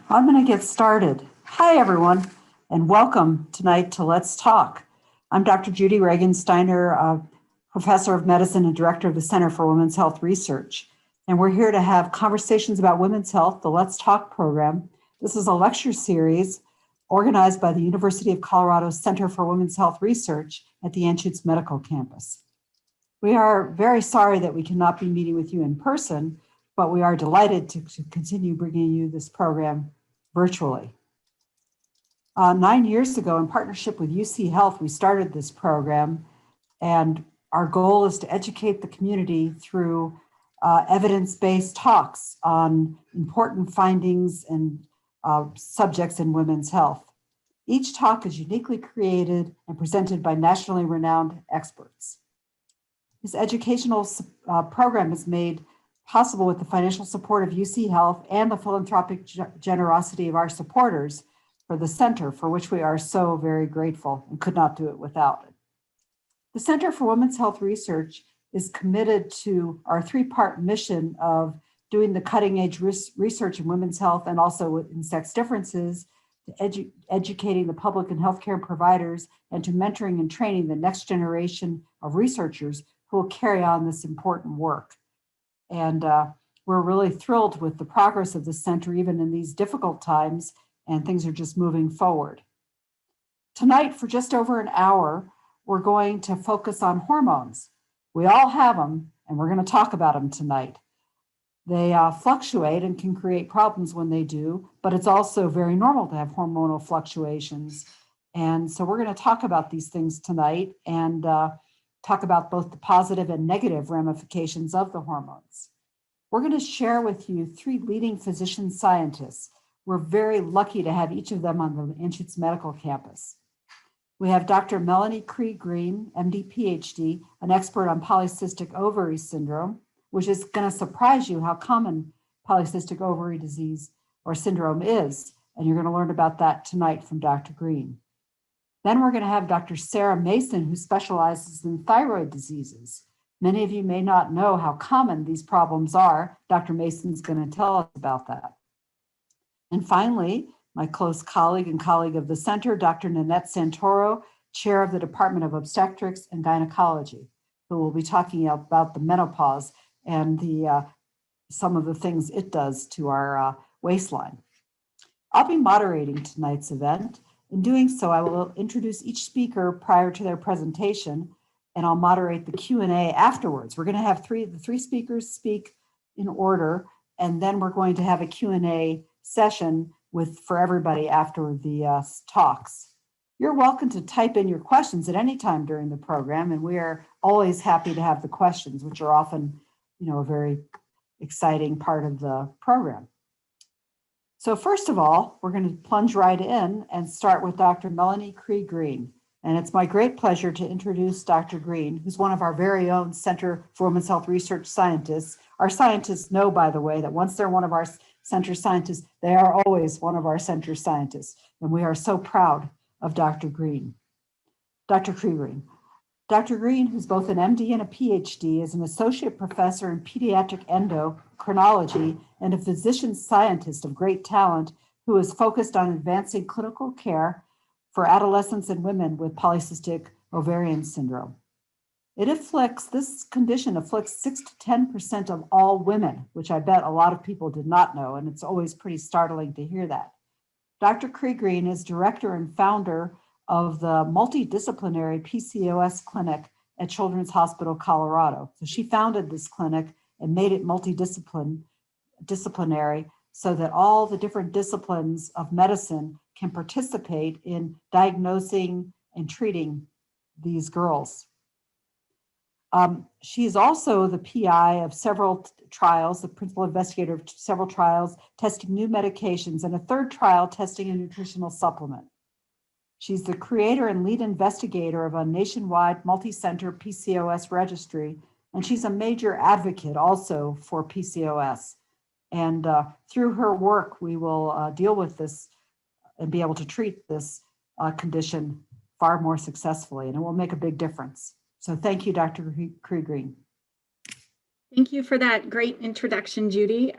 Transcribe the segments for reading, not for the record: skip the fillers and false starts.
I'm going to get started. Hi, everyone, and welcome tonight to Let's Talk. I'm Dr. Judy Reagan-Steiner, Professor of Medicine and Director of the Center for Women's Health Research. And we're here to have conversations about women's health, the Let's Talk program. This is a lecture series organized by the University of Colorado Center for Women's Health Research at the Anschutz Medical Campus. We are very sorry that we cannot be meeting with you in person, but we are delighted to continue bringing you this program virtually. 9 years ago, in partnership with UC Health, we started this program, and our goal is to educate the community through evidence-based talks on important findings and subjects in women's health. Each talk is uniquely created and presented by nationally renowned experts. This educational program is made possible with the financial support of UC Health and the philanthropic generosity of our supporters for the center, for which we are so very grateful and could not do it without it. The Center for Women's Health Research is committed to our three-part mission of doing the cutting-edge research in women's health and also in sex differences, to educating the public and healthcare providers, and to mentoring and training the next generation of researchers who will carry on this important work. And we're really thrilled with the progress of the center, even in these difficult times, and things are just moving forward. Tonight, for just over an hour, we're going to focus on hormones. We all have them, and we're going to talk about them tonight. They fluctuate and can create problems when they do, but it's also very normal to have hormonal fluctuations. And so we're going to talk about these things tonight and talk about both the positive and negative ramifications of the hormones. We're going to share with you 3 leading physician scientists. We're very lucky to have each of them on the Anschutz Medical Campus. We have Dr. Melanie Cree-Green, MD, PhD, an expert on polycystic ovary syndrome, which is going to surprise you how common polycystic ovary disease or syndrome is. And you're going to learn about that tonight from Dr. Green. Then we're going to have Dr. Sarah Mayson, who specializes in thyroid diseases. Many of you may not know how common these problems are. Dr. Mason's going to tell us about that. And finally, my close colleague and colleague of the center, Dr. Nanette Santoro, chair of the Department of Obstetrics and Gynecology, who will be talking about the menopause and some of the things it does to our waistline. I'll be moderating tonight's event. In doing so, I will introduce each speaker prior to their presentation, and I'll moderate the Q&A afterwards. We're going to have the three speakers speak in order, and then we're going to have a Q&A session for everybody after the talks. You're welcome to type in your questions at any time during the program, and we are always happy to have the questions, which are often, a very exciting part of the program. So first of all, we're going to plunge right in and start with Dr. Melanie Cree-Green. And it's my great pleasure to introduce Dr. Green, who's one of our very own Center for Women's Health Research scientists. Our scientists know, by the way, that once they're one of our center scientists, they are always one of our center scientists. And we are so proud of Dr. Green. Dr. Cree-Green. Dr. Green, who's both an MD and a PhD, is an associate professor in pediatric endocrinology and a physician scientist of great talent who is focused on advancing clinical care for adolescents and women with polycystic ovarian syndrome. This condition afflicts 6 to 10% of all women, which I bet a lot of people did not know, and it's always pretty startling to hear that. Dr. Cree-Green is director and founder of the multidisciplinary PCOS clinic at Children's Hospital, Colorado. So she founded this clinic and made it multidisciplinary so that all the different disciplines of medicine can participate in diagnosing and treating these girls. She is also the PI of several trials, the principal investigator of several trials, testing new medications, and a third trial testing a nutritional supplement. She's the creator and lead investigator of a nationwide multi-center PCOS registry, and she's a major advocate also for PCOS. And through her work, we will deal with this and be able to treat this condition far more successfully, and it will make a big difference. So thank you, Dr. Cree-Green. Thank you for that great introduction, Judy.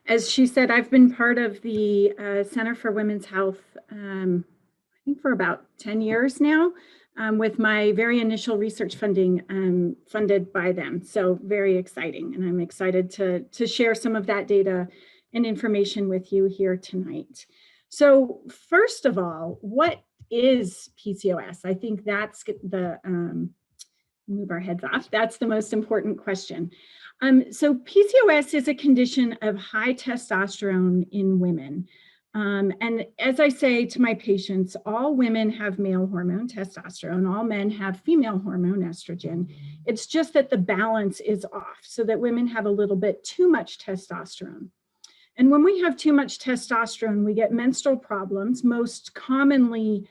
As she said, I've been part of the Center for Women's Health, I think for about 10 years now, with my very initial research funding funded by them. So very exciting. And I'm excited to share some of that data and information with you here tonight. So first of all, what is PCOS? I think that's the, move our heads off. That's the most important question. So PCOS is a condition of high testosterone in women. And as I say to my patients, all women have male hormone testosterone, all men have female hormone estrogen. It's just that the balance is off, so that women have a little bit too much testosterone. And when we have too much testosterone, we get menstrual problems, most commonly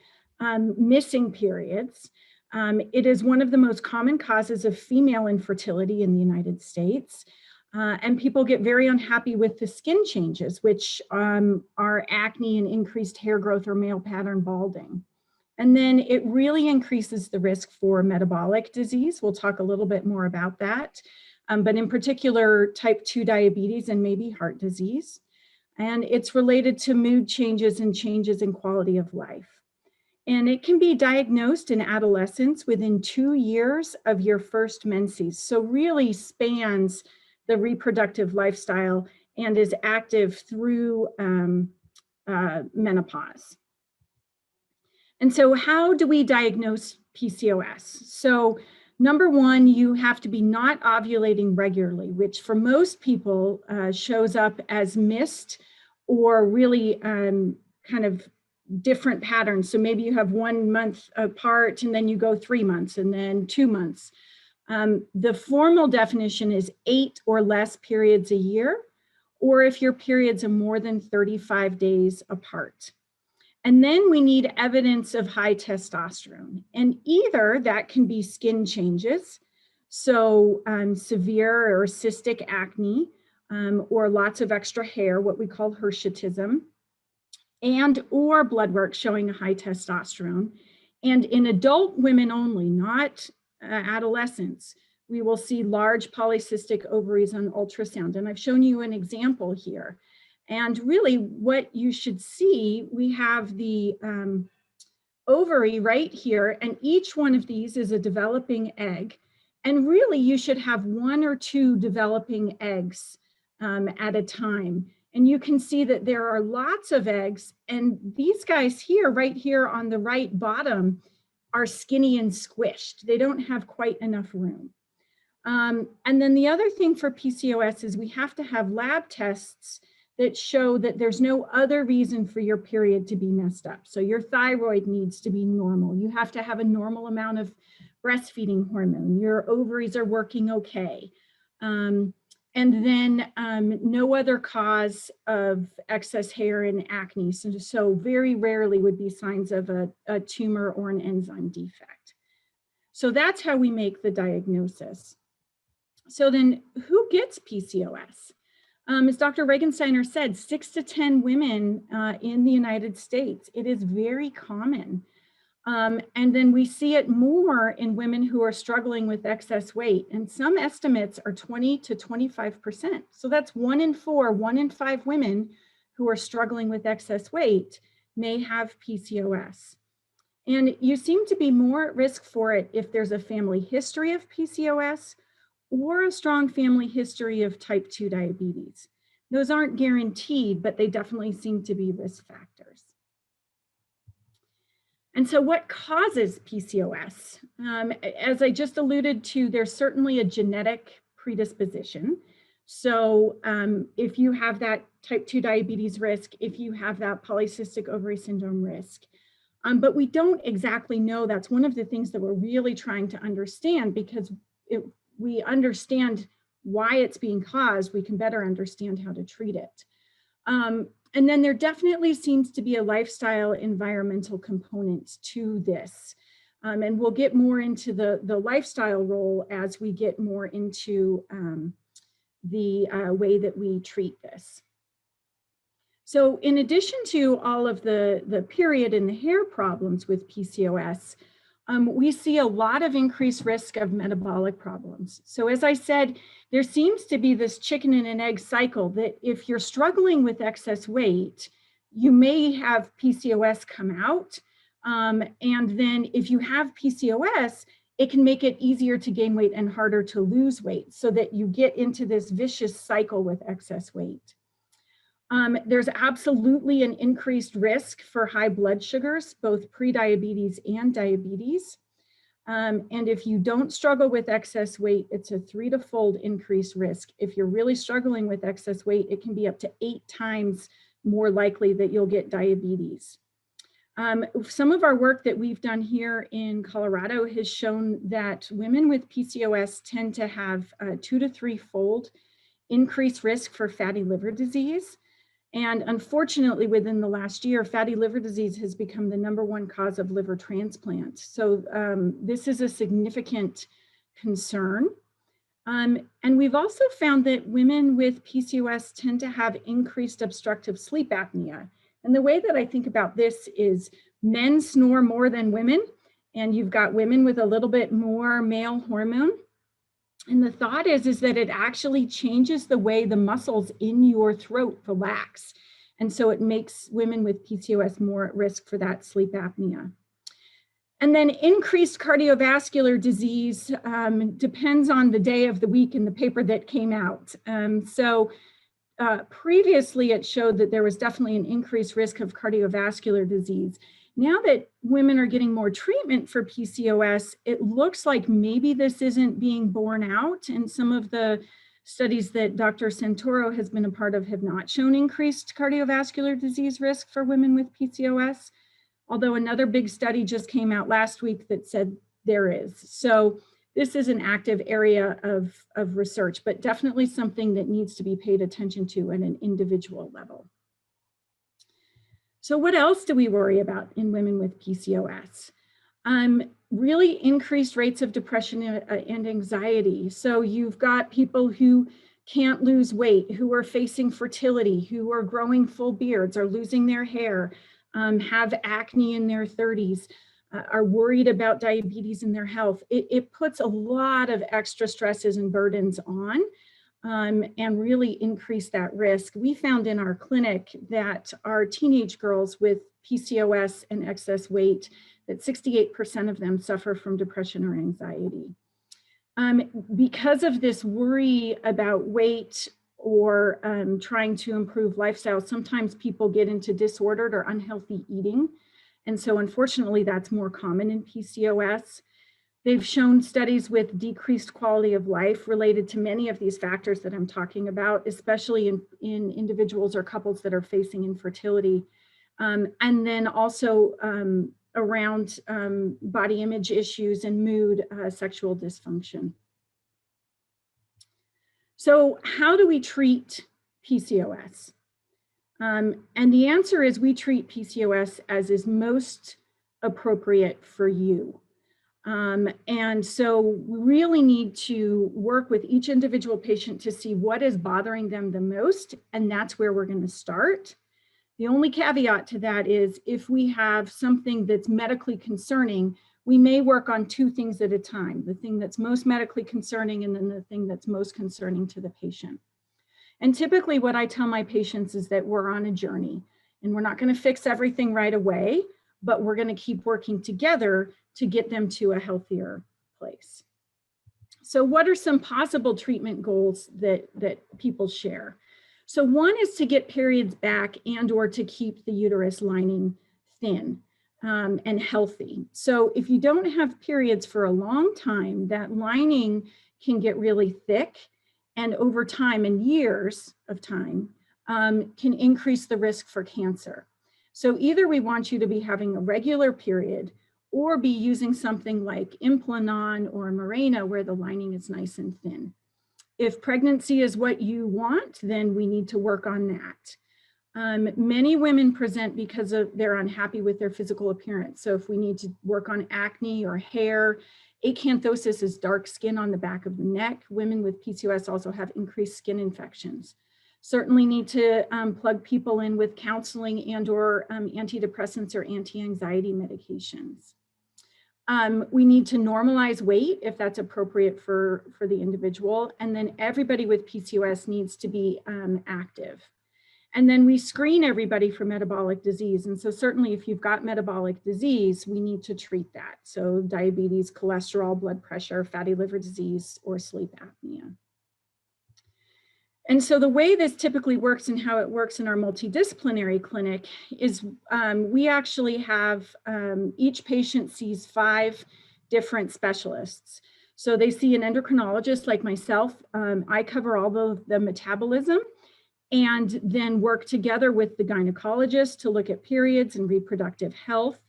missing periods. It is one of the most common causes of female infertility in the United States. And people get very unhappy with the skin changes, which are acne and increased hair growth or male pattern balding. And then it really increases the risk for metabolic disease. We'll talk a little bit more about that, but in particular, type 2 diabetes and maybe heart disease. And it's related to mood changes and changes in quality of life. And it can be diagnosed in adolescence within 2 years of your first menses. So really spans the reproductive lifestyle and is active through menopause. And so how do we diagnose PCOS? So number one, you have to be not ovulating regularly, which for most people shows up as missed or really kind of different patterns. So maybe you have 1 month apart and then you go 3 months and then 2 months. The formal definition is 8 or less periods a year, or if your periods are more than 35 days apart. And then we need evidence of high testosterone. And either that can be skin changes, so severe or cystic acne, or lots of extra hair, what we call hirsutism, and or blood work showing a high testosterone. And in adult women only, not adolescents, we will see large polycystic ovaries on ultrasound. And I've shown you an example here. And really what you should see, we have the ovary right here, and each one of these is a developing egg. And really you should have 1 or 2 developing eggs at a time. And you can see that there are lots of eggs, and these guys here, right here on the right bottom, are skinny and squished. They don't have quite enough room. And then the other thing for PCOS is we have to have lab tests that show that there's no other reason for your period to be messed up. So your thyroid needs to be normal. You have to have a normal amount of breastfeeding hormone. Your ovaries are working okay. And then no other cause of excess hair and acne. So very rarely would be signs of a tumor or an enzyme defect. So that's how we make the diagnosis. So then who gets PCOS? As Dr. Regensteiner said, 6 to 10 women in the United States. It is very common. And then we see it more in women who are struggling with excess weight. And some estimates are 20 to 25%. So that's 1 in 4, 1 in 5 women who are struggling with excess weight may have PCOS. And you seem to be more at risk for it if there's a family history of PCOS or a strong family history of type 2 diabetes. Those aren't guaranteed, but they definitely seem to be risk factors. And so what causes PCOS? As I just alluded to, there's certainly a genetic predisposition. So if you have that type 2 diabetes risk, if you have that polycystic ovary syndrome risk, but we don't exactly know. That's one of the things that we're really trying to understand, because we understand why it's being caused, we can better understand how to treat it. And then there definitely seems to be a lifestyle environmental component to this. And we'll get more into the lifestyle role as we get more into the way that we treat this. So in addition to all of the period and the hair problems with PCOS, we see a lot of increased risk of metabolic problems. So as I said, there seems to be this chicken and an egg cycle that if you're struggling with excess weight, you may have PCOS come out. And then if you have PCOS, it can make it easier to gain weight and harder to lose weight, so that you get into this vicious cycle with excess weight. There's absolutely an increased risk for high blood sugars, both prediabetes and diabetes. And if you don't struggle with excess weight, it's a 3 to fold increased risk. If you're really struggling with excess weight, it can be up to 8 times more likely that you'll get diabetes. Some of our work that we've done here in Colorado has shown that women with PCOS tend to have a 2 to 3 fold increased risk for fatty liver disease. And unfortunately, within the last year, fatty liver disease has become the #1 cause of liver transplant. So this is a significant concern. And we've also found that women with PCOS tend to have increased obstructive sleep apnea. And the way that I think about this is men snore more than women, and you've got women with a little bit more male hormone. And the thought is that it actually changes the way the muscles in your throat relax. And so it makes women with PCOS more at risk for that sleep apnea. And then increased cardiovascular disease depends on the day of the week in the paper that came out. Previously, it showed that there was definitely an increased risk of cardiovascular disease. Now that women are getting more treatment for PCOS, it looks like maybe this isn't being borne out. And some of the studies that Dr. Santoro has been a part of have not shown increased cardiovascular disease risk for women with PCOS. Although another big study just came out last week that said there is. So this is an active area of research, but definitely something that needs to be paid attention to at an individual level. So what else do we worry about in women with PCOS? Really increased rates of depression and anxiety. So you've got people who can't lose weight, who are facing fertility, who are growing full beards, are losing their hair, have acne in their 30s, are worried about diabetes in their health. It puts a lot of extra stresses and burdens on and really increase that risk. We found in our clinic that our teenage girls with PCOS and excess weight, that 68% of them suffer from depression or anxiety. Because of this worry about weight or trying to improve lifestyle, sometimes people get into disordered or unhealthy eating. And so unfortunately, that's more common in PCOS. They've shown studies with decreased quality of life related to many of these factors that I'm talking about, especially in individuals or couples that are facing infertility. And then also around body image issues and mood, sexual dysfunction. So how do we treat PCOS? And the answer is we treat PCOS as is most appropriate for you. And so we really need to work with each individual patient to see what is bothering them the most, and that's where we're going to start. The only caveat to that is if we have something that's medically concerning, we may work on 2 things at a time, the thing that's most medically concerning and then the thing that's most concerning to the patient. And typically what I tell my patients is that we're on a journey and we're not going to fix everything right away, but we're going to keep working together to get them to a healthier place. So what are some possible treatment goals that people share? So one is to get periods back and or to keep the uterus lining thin and healthy. So if you don't have periods for a long time, that lining can get really thick, and over time and years of time can increase the risk for cancer. So either we want you to be having a regular period or be using something like Implanon or Mirena where the lining is nice and thin. If pregnancy is what you want, then we need to work on that. Many women present because they're unhappy with their physical appearance. So if we need to work on acne or hair, acanthosis is dark skin on the back of the neck. Women with PCOS also have increased skin infections. Certainly need to plug people in with counseling and or antidepressants or anti-anxiety medications. We need to normalize weight if that's appropriate for the individual. And then everybody with PCOS needs to be active. And then we screen everybody for metabolic disease. And so certainly if you've got metabolic disease, we need to treat that. So diabetes, cholesterol, blood pressure, fatty liver disease, or sleep apnea. And so the way this typically works and how it works in our multidisciplinary clinic is we actually have, each patient sees 5 different specialists. So they see an endocrinologist like myself. I cover all the metabolism, and then work together with the gynecologist to look at periods and reproductive health,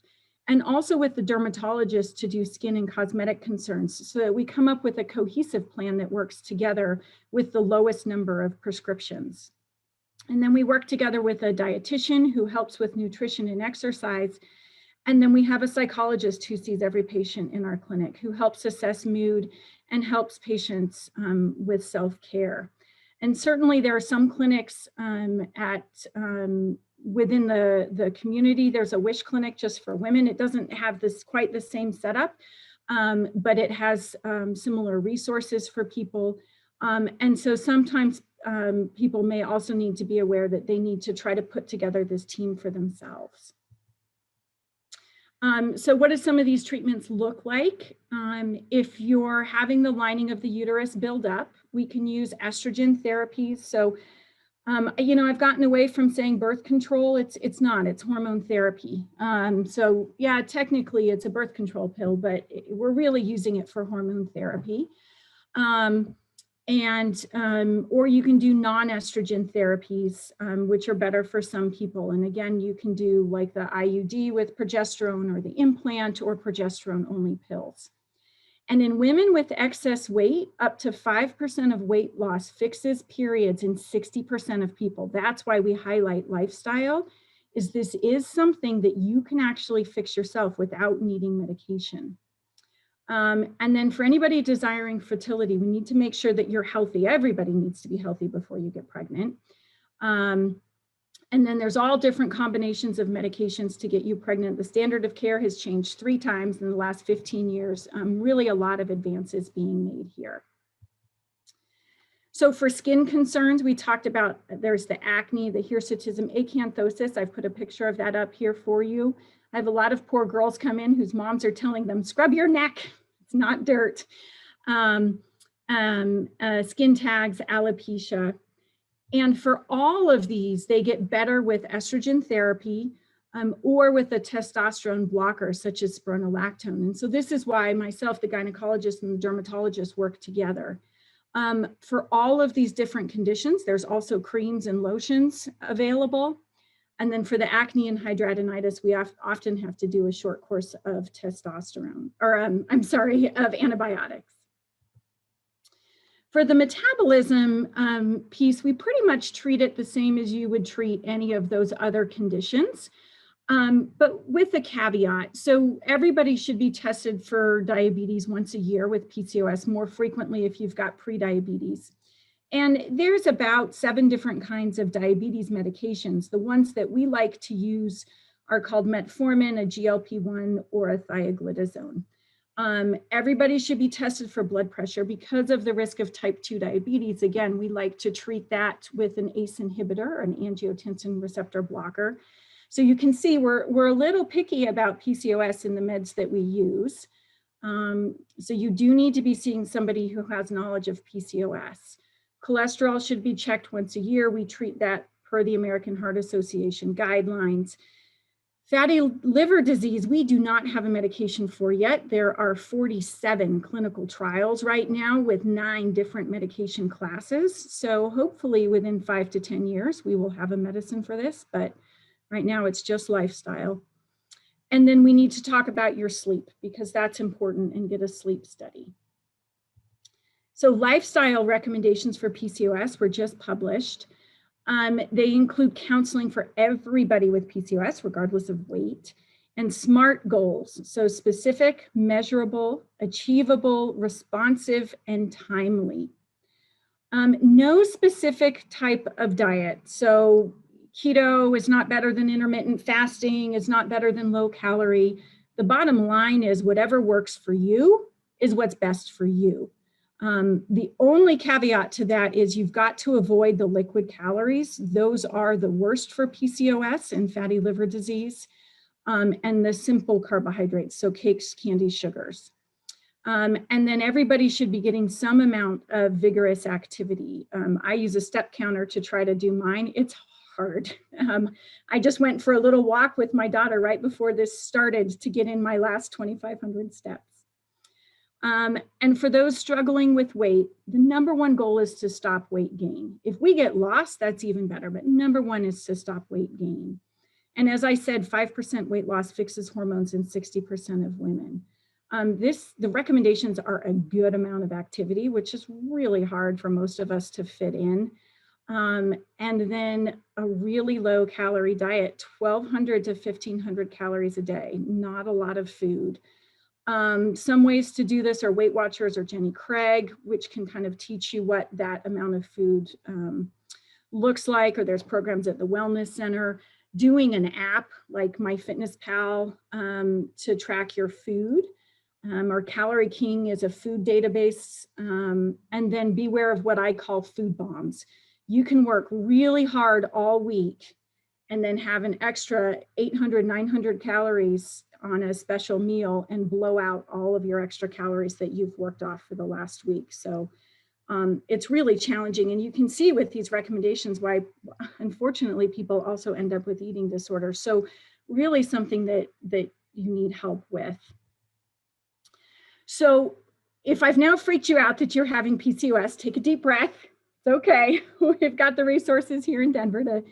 and also with the dermatologist to do skin and cosmetic concerns, so that we come up with a cohesive plan that works together with the lowest number of prescriptions. And then we work together with a dietitian who helps with nutrition and exercise. And then we have a psychologist who sees every patient in our clinic, who helps assess mood and helps patients with self-care. And certainly there are some clinics within the community. There's a WISH clinic just for women. It doesn't have quite the same setup, but it has similar resources for people. And so sometimes people may also need to be aware that they need to try to put together this team for themselves. So what do some of these treatments look like? If you're having the lining of the uterus build up, we can use estrogen therapies. So, I've gotten away from saying birth control. It's not, it's hormone therapy. So yeah, technically it's a birth control pill, but we're really using it for hormone therapy. Or you can do non-estrogen therapies, which are better for some people. And again, you can do like the IUD with progesterone, or the implant, or progesterone only pills. And in women with excess weight, up to 5% of weight loss fixes periods in 60% of people. That's why we highlight lifestyle, is this is something that you can actually fix yourself without needing medication. And then for anybody desiring fertility, we need to make sure that you're healthy. Everybody needs to be healthy before you get pregnant. And then there's all different combinations of medications to get you pregnant. The standard of care has changed 3 times in the last 15 years. Really a lot of advances being made here. So for skin concerns, we talked about, there's the acne, the hirsutism, acanthosis. I've put a picture of that up here for you. I have a lot of poor girls come in whose moms are telling them, scrub your neck, it's not dirt. Skin tags, alopecia. And for all of these, they get better with estrogen therapy or with a testosterone blocker such as spironolactone. And so this is why myself, the gynecologist, and the dermatologist work together. For all of these different conditions, there's also creams and lotions available. And then for the acne and hidradenitis, we often have to do a short course of testosterone, or of antibiotics. For the metabolism piece, we pretty much treat it the same as you would treat any of those other conditions, but with a caveat. So everybody should be tested for diabetes once a year with PCOS, more frequently if you've got prediabetes. And there's about 7 different kinds of diabetes medications. The ones that we like to use are called metformin, a GLP-1, or a thiaglitazone. Everybody should be tested for blood pressure because of the risk of type 2 diabetes. Again, we like to treat that with an ACE inhibitor, an angiotensin receptor blocker. So you can see we're a little picky about PCOS in the meds that we use. So you do need to be seeing somebody who has knowledge of PCOS. Cholesterol should be checked once a year. We treat that per the American Heart Association guidelines. Fatty liver disease, we do not have a medication for yet. There are 47 clinical trials right now with 9 different medication classes. So hopefully within 5 to 10 years, we will have a medicine for this, but right now it's just lifestyle. And then we need to talk about your sleep because that's important, and get a sleep study. So lifestyle recommendations for PCOS were just published. They include counseling for everybody with PCOS, regardless of weight, and SMART goals. So specific, measurable, achievable, responsive, and timely. No specific type of diet. So keto is not better than intermittent fasting, is not better than low calorie. the bottom line is whatever works for you is what's best for you. The only caveat to that is you've got to avoid the liquid calories. Those are the worst for PCOS and fatty liver disease, and the simple carbohydrates, so cakes, candies, sugars. And then everybody should be getting some amount of vigorous activity. I use a step counter to try to do mine. It's hard. I just went for a little walk with my daughter right before this started to get in my last 2,500 steps. And for those struggling with weight, the number one goal is to stop weight gain. If we get lost, that's even better, but number one is to stop weight gain. And as I said, 5% weight loss fixes hormones in 60% of women. The recommendations are a good amount of activity, which is really hard for most of us to fit in. And then a really low calorie diet, 1,200 to 1,500 calories a day, not a lot of food. Some ways to do this are Weight Watchers or Jenny Craig, which can kind of teach you what that amount of food looks like, or there's programs at the Wellness Center. Doing an app like MyFitnessPal to track your food, or Calorie King is a food database, and then beware of what I call food bombs. You can work really hard all week and then have an extra 800, 900 calories on a special meal and blow out all of your extra calories that you've worked off for the last week. So it's really challenging. And you can see with these recommendations why, unfortunately, people also end up with eating disorders. So really something that you need help with. So if I've now freaked you out that you're having PCOS, take a deep breath. It's okay. We've got the resources here in Denver to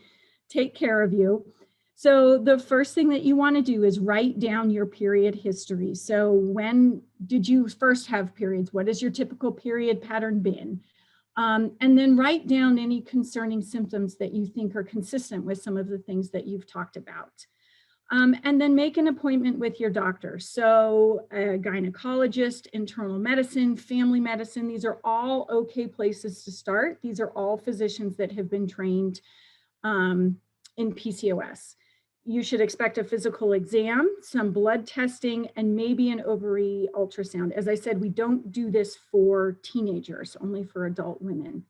take care of you. So the first thing that you want to do is write down your period history. So when did you first have periods? What has your typical period pattern been? And then write down any concerning symptoms that you think are consistent with some of the things that you've talked about. And then make an appointment with your doctor. So a gynecologist, internal medicine, family medicine, these are all okay places to start. These are all physicians that have been trained in PCOS. You should expect a physical exam, some blood testing, and maybe an ovary ultrasound. As I said, we don't do this for teenagers, only for adult women.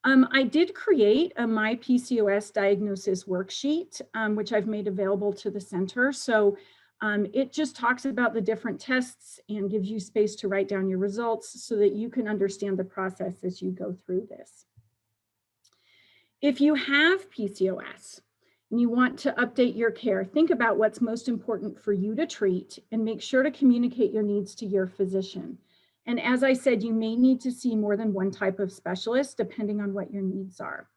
I did create a My PCOS diagnosis worksheet, which I've made available to the center. So it just talks about the different tests and gives you space to write down your results so that you can understand the process as you go through this. If you have PCOS and you want to update your care, think about what's most important for you to treat and make sure to communicate your needs to your physician. And as I said, you may need to see more than one type of specialist depending on what your needs are.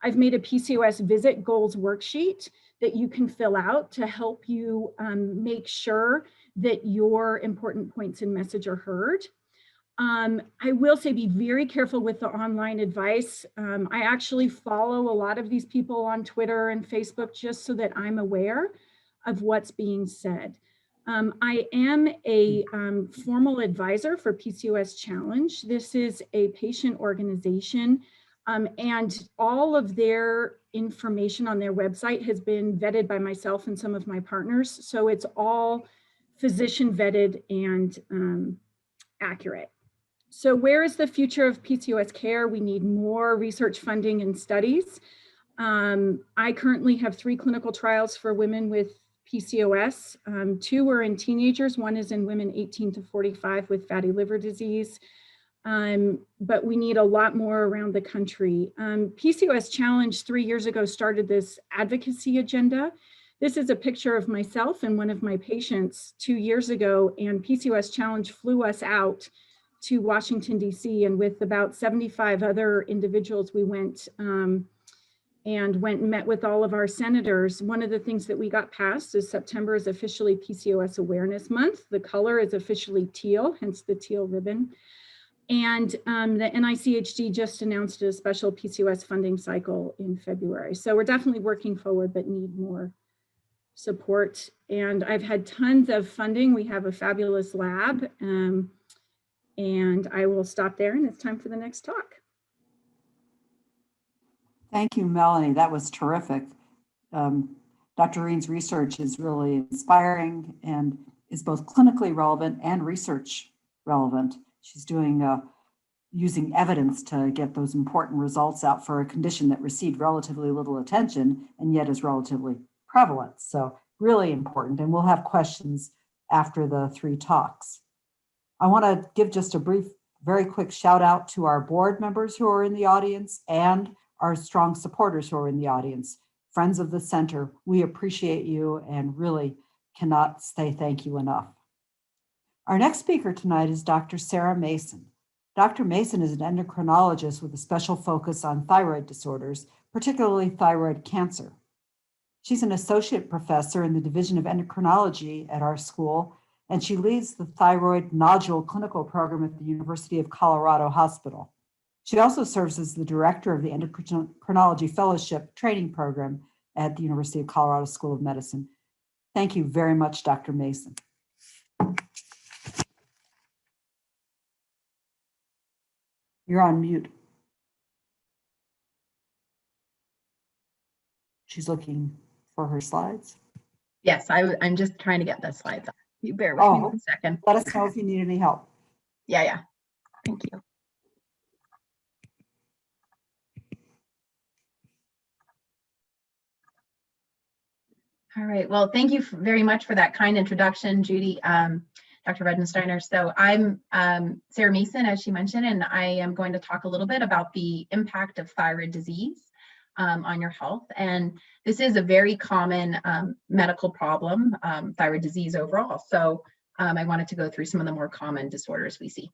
I've made a PCOS visit goals worksheet that you can fill out to help you make sure that your important points in message are heard. I will say be very careful with the online advice. I actually follow a lot of these people on Twitter and Facebook just so that I'm aware of what's being said. I am a formal advisor for PCOS Challenge. This is a patient organization, and all of their information on their website has been vetted by myself and some of my partners. So it's all physician vetted and accurate. So where is the future of PCOS care? We need more research funding and studies. I currently have 3 clinical trials for women with PCOS. 2 are in teenagers. 1 is in women 18 to 45 with fatty liver disease. But we need a lot more around the country. PCOS Challenge 3 years ago started this advocacy agenda. This is a picture of myself and one of my patients 2 years ago, and PCOS Challenge flew us out to Washington, D.C., and with about 75 other individuals, we went and met with all of our senators. One of the things that we got passed is September is officially PCOS Awareness Month. The color is officially teal, hence the teal ribbon. And the NICHD just announced a special PCOS funding cycle in February. So we're definitely working forward, but need more support. And I've had tons of funding. We have a fabulous lab. And I will stop there, and it's time for the next talk. Thank you, Melanie. That was terrific. Dr. Green's research is really inspiring, and is both clinically relevant and research relevant. She's doing using evidence to get those important results out for a condition that received relatively little attention and yet is relatively prevalent. So really important. And we'll have questions after the 3 talks. I want to give just a brief, very quick shout out to our board members who are in the audience and our strong supporters who are in the audience. Friends of the center, we appreciate you and really cannot say thank you enough. Our next speaker tonight is Dr. Sarah Mayson. Dr. Mayson is an endocrinologist with a special focus on thyroid disorders, particularly thyroid cancer. She's an associate professor in the Division of Endocrinology at our school, and she leads the thyroid nodule clinical program at the University of Colorado Hospital. She also serves as the director of the Endocrinology Fellowship Training Program at the University of Colorado School of Medicine. Thank you very much, Dr. Mayson. You're on mute. She's looking for her slides. Yes, I'm just trying to get the slides up. You bear with me 1 second. Let us know if you need any help. Yeah. Thank you. All right. Well, thank you very much for that kind introduction, Judy, Dr. Redensteiner. So I'm Sarah Mayson, as she mentioned, and I am going to talk a little bit about the impact of thyroid disease on your health. And this is a very common medical problem, thyroid disease overall. So I wanted to go through some of the more common disorders we see.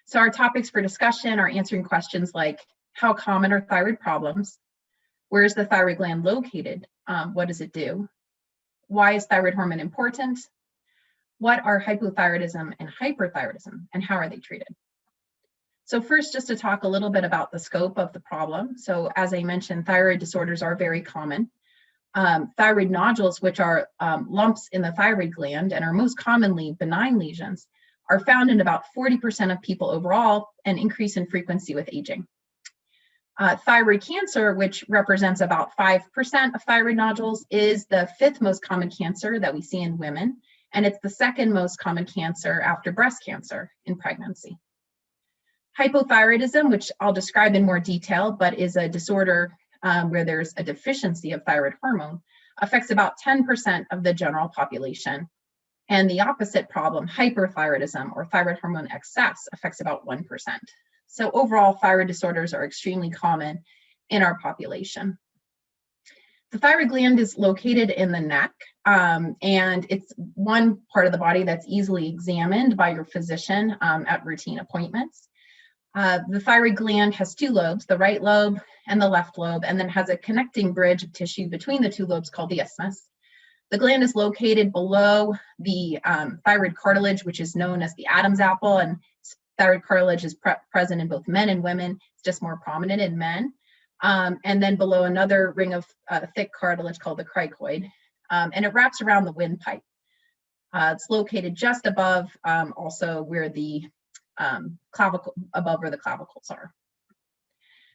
So our topics for discussion are answering questions like, how common are thyroid problems? Where is the thyroid gland located? What does it do? Why is thyroid hormone important? What are hypothyroidism and hyperthyroidism, and how are they treated? So first, just to talk a little bit about the scope of the problem. So as I mentioned, thyroid disorders are very common. Thyroid nodules, which are lumps in the thyroid gland and are most commonly benign lesions, are found in about 40% of people overall and increase in frequency with aging. Thyroid cancer, which represents about 5% of thyroid nodules, is the 5th most common cancer that we see in women, and it's the 2nd most common cancer after breast cancer in pregnancy. Hypothyroidism, which I'll describe in more detail, but is a disorder where there's a deficiency of thyroid hormone, affects about 10% of the general population. And the opposite problem, hyperthyroidism or thyroid hormone excess, affects about 1%. So overall, thyroid disorders are extremely common in our population. The thyroid gland is located in the neck, and it's one part of the body that's easily examined by your physician at routine appointments. The thyroid gland has 2 lobes, the right lobe and the left lobe, and then has a connecting bridge of tissue between the 2 lobes called the isthmus. The gland is located below the thyroid cartilage, which is known as the Adam's apple, and thyroid cartilage is present in both men and women. It's just more prominent in men. And then below another ring of thick cartilage called the cricoid, and it wraps around the windpipe. It's located just above also where the clavicle, above where the clavicles are.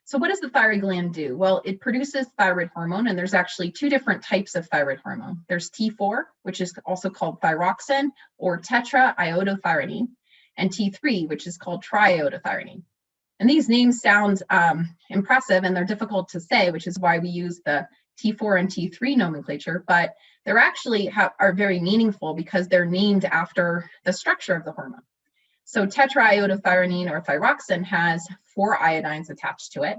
So what does the thyroid gland do? Well, it produces thyroid hormone, and there's actually 2 different types of thyroid hormone. There's T4, which is also called thyroxine or tetraiodothyronine, and T3, which is called triiodothyronine. And these names sound impressive, and they're difficult to say, which is why we use the T4 and T3 nomenclature, but they're actually are very meaningful because they're named after the structure of the hormone. So tetraiodothyronine or thyroxine has 4 iodines attached to it,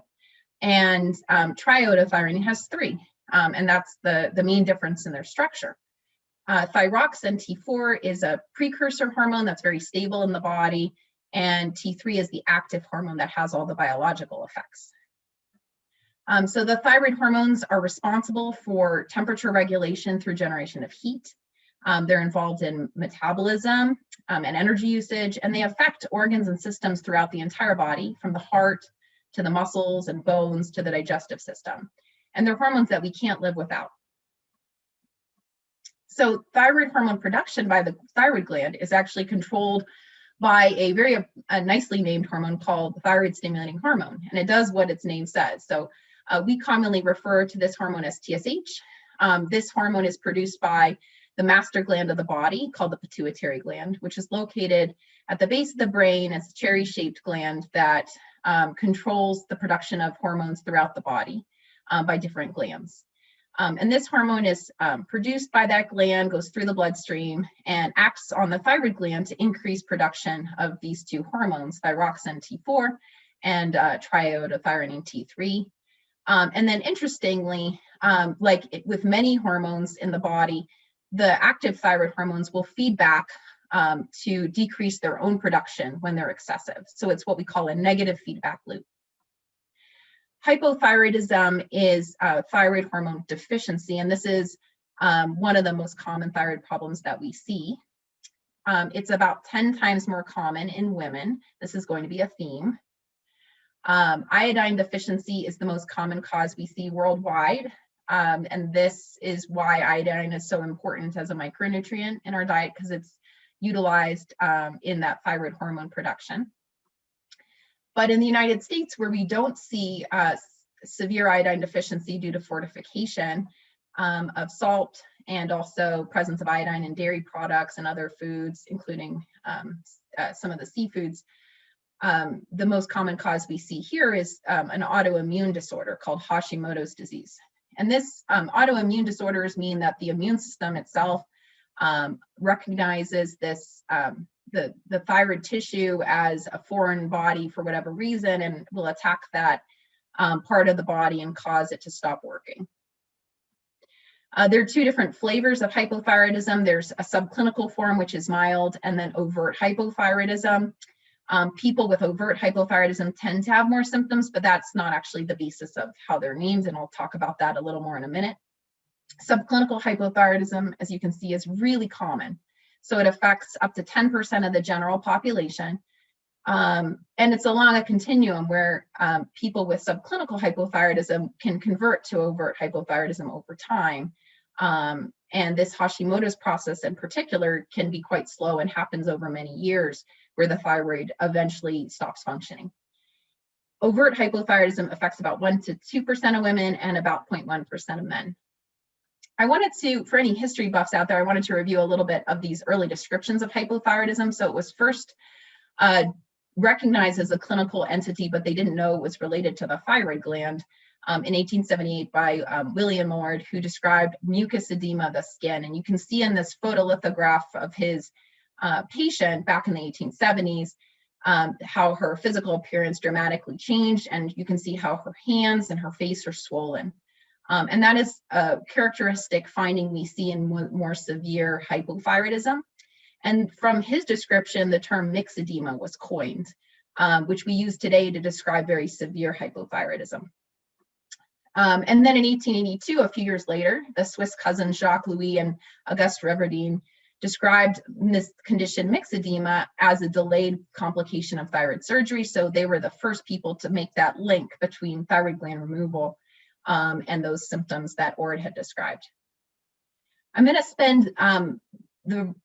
and triiodothyronine has 3, and that's the main difference in their structure. Thyroxine, T4, is a precursor hormone that's very stable in the body, and T3 is the active hormone that has all the biological effects. So the thyroid hormones are responsible for temperature regulation through generation of heat. They're involved in metabolism and energy usage, and they affect organs and systems throughout the entire body, from the heart to the muscles and bones to the digestive system. And they're hormones that we can't live without. So thyroid hormone production by the thyroid gland is actually controlled by a very nicely named hormone called thyroid stimulating hormone, and it does what its name says. So we commonly refer to this hormone as TSH. This hormone is produced by the master gland of the body called the pituitary gland, which is located at the base of the brain. It's a cherry-shaped gland that controls the production of hormones throughout the body by different glands. And this hormone is produced by that gland, goes through the bloodstream, and acts on the thyroid gland to increase production of these two hormones, thyroxine T4 and triiodothyronine T3. And then interestingly, with many hormones in the body, the active thyroid hormones will feed back to decrease their own production when they're excessive. So it's what we call a negative feedback loop. Hypothyroidism is thyroid hormone deficiency, and this is one of the most common thyroid problems that we see. It's about 10 times more common in women. This is going to be a theme. Iodine deficiency is the most common cause we see worldwide, and this is why iodine is so important as a micronutrient in our diet, because it's utilized in that thyroid hormone production. But in the United States, where we don't see severe iodine deficiency due to fortification of salt and also presence of iodine in dairy products and other foods, including some of the seafoods, the most common cause we see here is an autoimmune disorder called Hashimoto's disease. And this autoimmune disorders mean that the immune system itself recognizes this the thyroid tissue as a foreign body for whatever reason, and will attack that part of the body and cause it to stop working. There are two different flavors of hypothyroidism. There's a subclinical form, which is mild, and then overt hypothyroidism. People with overt hypothyroidism tend to have more symptoms, but that's not actually the basis of how they're named, and I'll talk about that a little more in a minute. Subclinical hypothyroidism, as you can see, is really common. So it affects up to 10% of the general population. And it's along a continuum where people with subclinical hypothyroidism can convert to overt hypothyroidism over time. And this Hashimoto's process in particular can be quite slow and happens over many years, where the thyroid eventually stops functioning. Overt hypothyroidism affects about 1 to 2% of women and about 0.1% of men. I wanted to, for any history buffs out there, I wanted to review a little bit of these early descriptions of hypothyroidism. So it was first recognized as a clinical entity, but they didn't know it was related to the thyroid gland in 1878 by William Ord, who described mucus edema of the skin. And you can see in this photolithograph of his patient back in the 1870s how her physical appearance dramatically changed, and you can see how her hands and her face are swollen. And that is a characteristic finding we see in more severe hypothyroidism. And from his description, the term myxedema was coined, which we use today to describe very severe hypothyroidism. And then in 1882, a few years later, the Swiss cousins Jacques Louis and Auguste Reverdine described this condition, myxedema, as a delayed complication of thyroid surgery. So they were the first people to make that link between thyroid gland removal and those symptoms that Ord had described. I'm going to spend the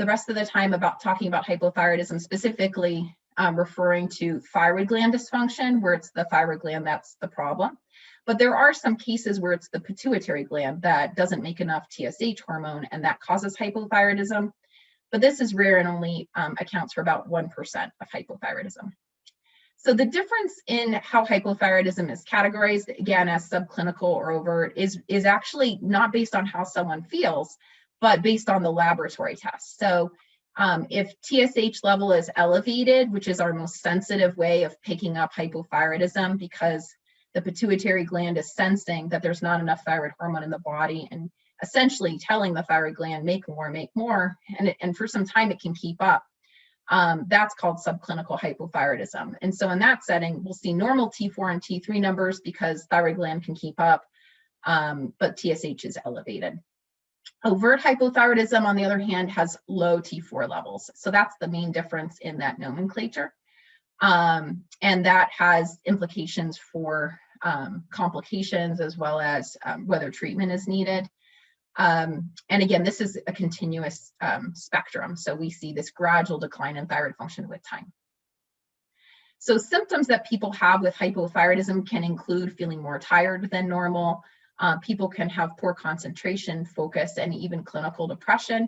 rest of the time talking about hypothyroidism, specifically referring to thyroid gland dysfunction, where it's the thyroid gland that's the problem. But there are some cases where it's the pituitary gland that doesn't make enough TSH hormone, and that causes hypothyroidism. But this is rare and only accounts for about 1% of hypothyroidism. So the difference in how hypothyroidism is categorized, again, as subclinical or overt, is actually not based on how someone feels, but based on the laboratory tests. So if TSH level is elevated, which is our most sensitive way of picking up hypothyroidism, because the pituitary gland is sensing that there's not enough thyroid hormone in the body and essentially telling the thyroid gland, make more, and for some time it can keep up. That's called subclinical hypothyroidism. And so in that setting, we'll see normal T4 and T3 numbers because thyroid gland can keep up, but TSH is elevated. Overt hypothyroidism, on the other hand, has low T4 levels. So that's the main difference in that nomenclature. And that has implications for complications as well as whether treatment is needed. And again, this is a continuous spectrum. So we see this gradual decline in thyroid function with time. So symptoms that people have with hypothyroidism can include feeling more tired than normal, People can have poor concentration, focus, and even clinical depression.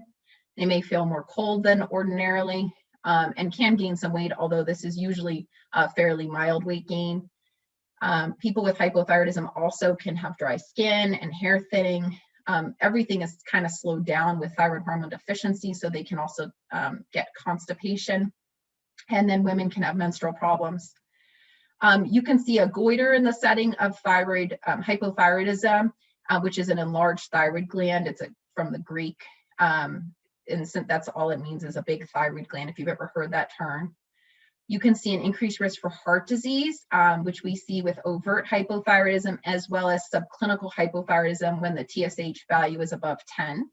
They may feel more cold than ordinarily and can gain some weight, although this is usually a fairly mild weight gain. People with hypothyroidism also can have dry skin and hair thinning. Everything is kind of slowed down with thyroid hormone deficiency, so they can also get constipation. And then women can have menstrual problems. You can see a goiter in the setting of thyroid hypothyroidism, which is an enlarged thyroid gland. It's from the Greek, and that's all it means, is a big thyroid gland, if you've ever heard that term. You can see an increased risk for heart disease, which we see with overt hypothyroidism, as well as subclinical hypothyroidism when the TSH value is above 10.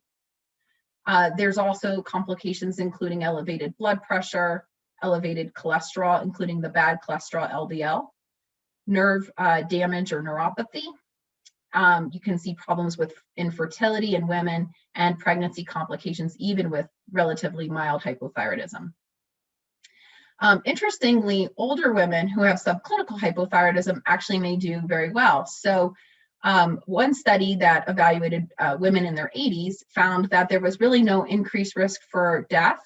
There's also complications including elevated blood pressure, elevated cholesterol, including the bad cholesterol LDL, nerve damage or neuropathy. You can see problems with infertility in women and pregnancy complications, even with relatively mild hypothyroidism. Interestingly, older women who have subclinical hypothyroidism actually may do very well. So one study that evaluated women in their 80s found that there was really no increased risk for death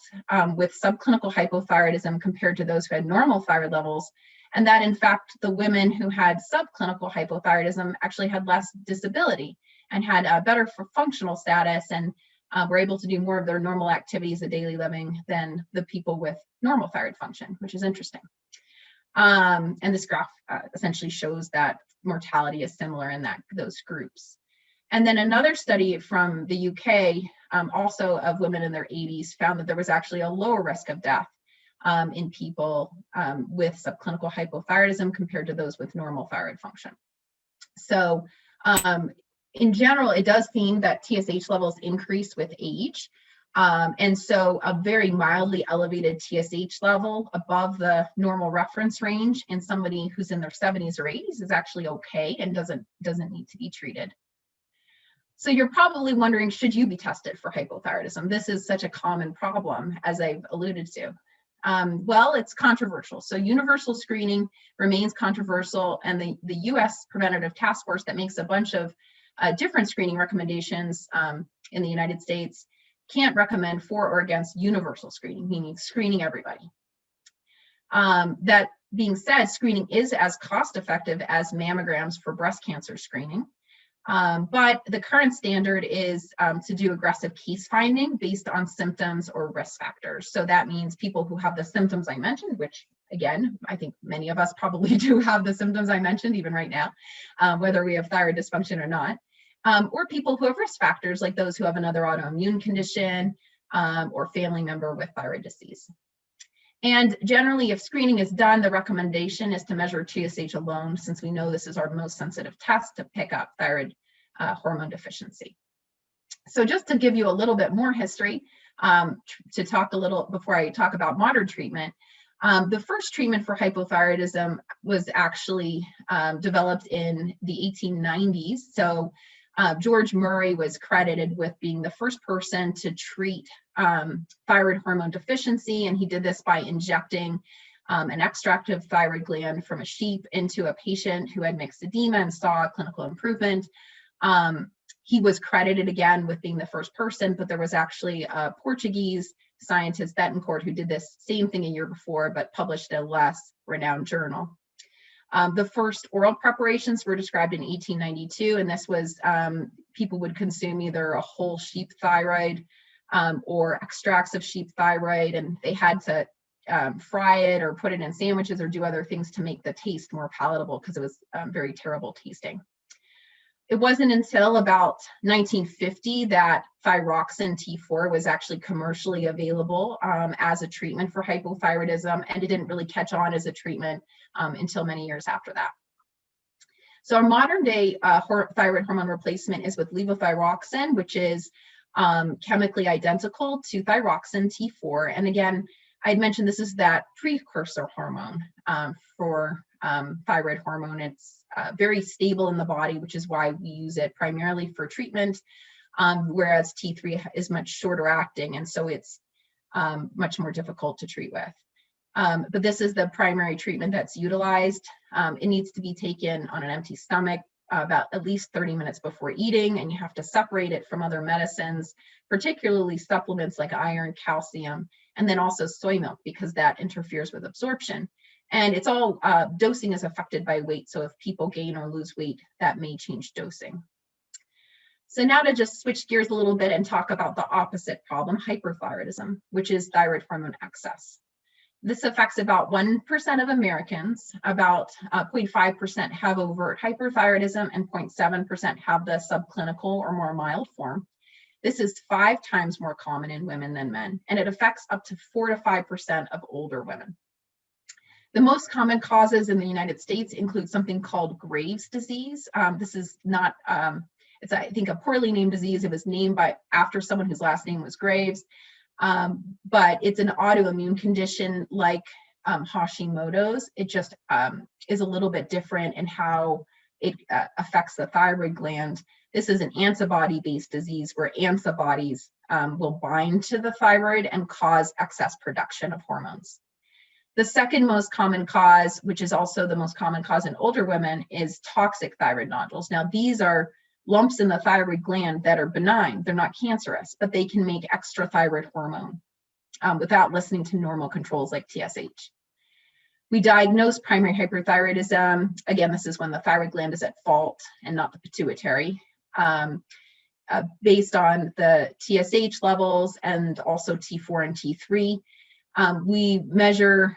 with subclinical hypothyroidism compared to those who had normal thyroid levels, and that in fact the women who had subclinical hypothyroidism actually had less disability and had a better functional status and were able to do more of their normal activities of daily living than the people with normal thyroid function, which is interesting. And this graph essentially shows that mortality is similar in those groups. And then another study from the UK, also of women in their 80s, found that there was actually a lower risk of death in people with subclinical hypothyroidism compared to those with normal thyroid function. So in general, it does seem that TSH levels increase with age. And so a very mildly elevated TSH level above the normal reference range in somebody who's in their 70s or 80s is actually okay and doesn't need to be treated. So you're probably wondering, should you be tested for hypothyroidism? This is such a common problem, as I've alluded to. Well, it's controversial. So universal screening remains controversial, and the US Preventative Task Force that makes a bunch of different screening recommendations in the United States can't recommend for or against universal screening, meaning screening everybody. That being said, screening is as cost effective as mammograms for breast cancer screening. But the current standard is to do aggressive case finding based on symptoms or risk factors. So that means people who have the symptoms I mentioned, which again, I think many of us probably do have the symptoms I mentioned even right now, whether we have thyroid dysfunction or not. Or people who have risk factors like those who have another autoimmune condition or family member with thyroid disease. And generally, if screening is done, the recommendation is to measure TSH alone, since we know this is our most sensitive test to pick up thyroid hormone deficiency. So just to give you a little bit more history, to talk a little before I talk about modern treatment, the first treatment for hypothyroidism was actually developed in the 1890s. So George Murray was credited with being the first person to treat thyroid hormone deficiency, and he did this by injecting an extract of thyroid gland from a sheep into a patient who had mixed edema and saw a clinical improvement. He was credited again with being the first person, but there was actually a Portuguese scientist, Betancourt, who did this same thing a year before, but published in a less renowned journal. The first oral preparations were described in 1892, and this was people would consume either a whole sheep thyroid or extracts of sheep thyroid, and they had to fry it or put it in sandwiches or do other things to make the taste more palatable because it was very terrible tasting. It wasn't until about 1950 that thyroxine T4 was actually commercially available as a treatment for hypothyroidism, and it didn't really catch on as a treatment until many years after that. So our modern day thyroid hormone replacement is with levothyroxine, which is chemically identical to thyroxine T4. And again, I'd mentioned this is that precursor hormone for thyroid hormone. It's very stable in the body, which is why we use it primarily for treatment, whereas T3 is much shorter acting, and so it's much more difficult to treat with. But this is the primary treatment that's utilized. It needs to be taken on an empty stomach about at least 30 minutes before eating, and you have to separate it from other medicines, particularly supplements like iron, calcium, and then also soy milk, because that interferes with absorption. And it's all, dosing is affected by weight. So if people gain or lose weight, that may change dosing. So now to just switch gears a little bit and talk about the opposite problem, hyperthyroidism, which is thyroid hormone excess. This affects about 1% of Americans. About 0.5% have overt hyperthyroidism, and 0.7% have the subclinical or more mild form. This is 5 times more common in women than men, and it affects up to 4 to 5% of older women. The most common causes in the United States include something called Graves' disease. This is not, it's I think a poorly named disease. It was named after someone whose last name was Graves. But it's an autoimmune condition like Hashimoto's. It just is a little bit different in how it affects the thyroid gland. This is an antibody-based disease where antibodies will bind to the thyroid and cause excess production of hormones. The second most common cause, which is also the most common cause in older women, is toxic thyroid nodules. Now, these are lumps in the thyroid gland that are benign. They're not cancerous, but they can make extra thyroid hormone without listening to normal controls like TSH. We diagnose primary hyperthyroidism. Again, this is when the thyroid gland is at fault and not the pituitary, based on the TSH levels and also T4 and T3. We measure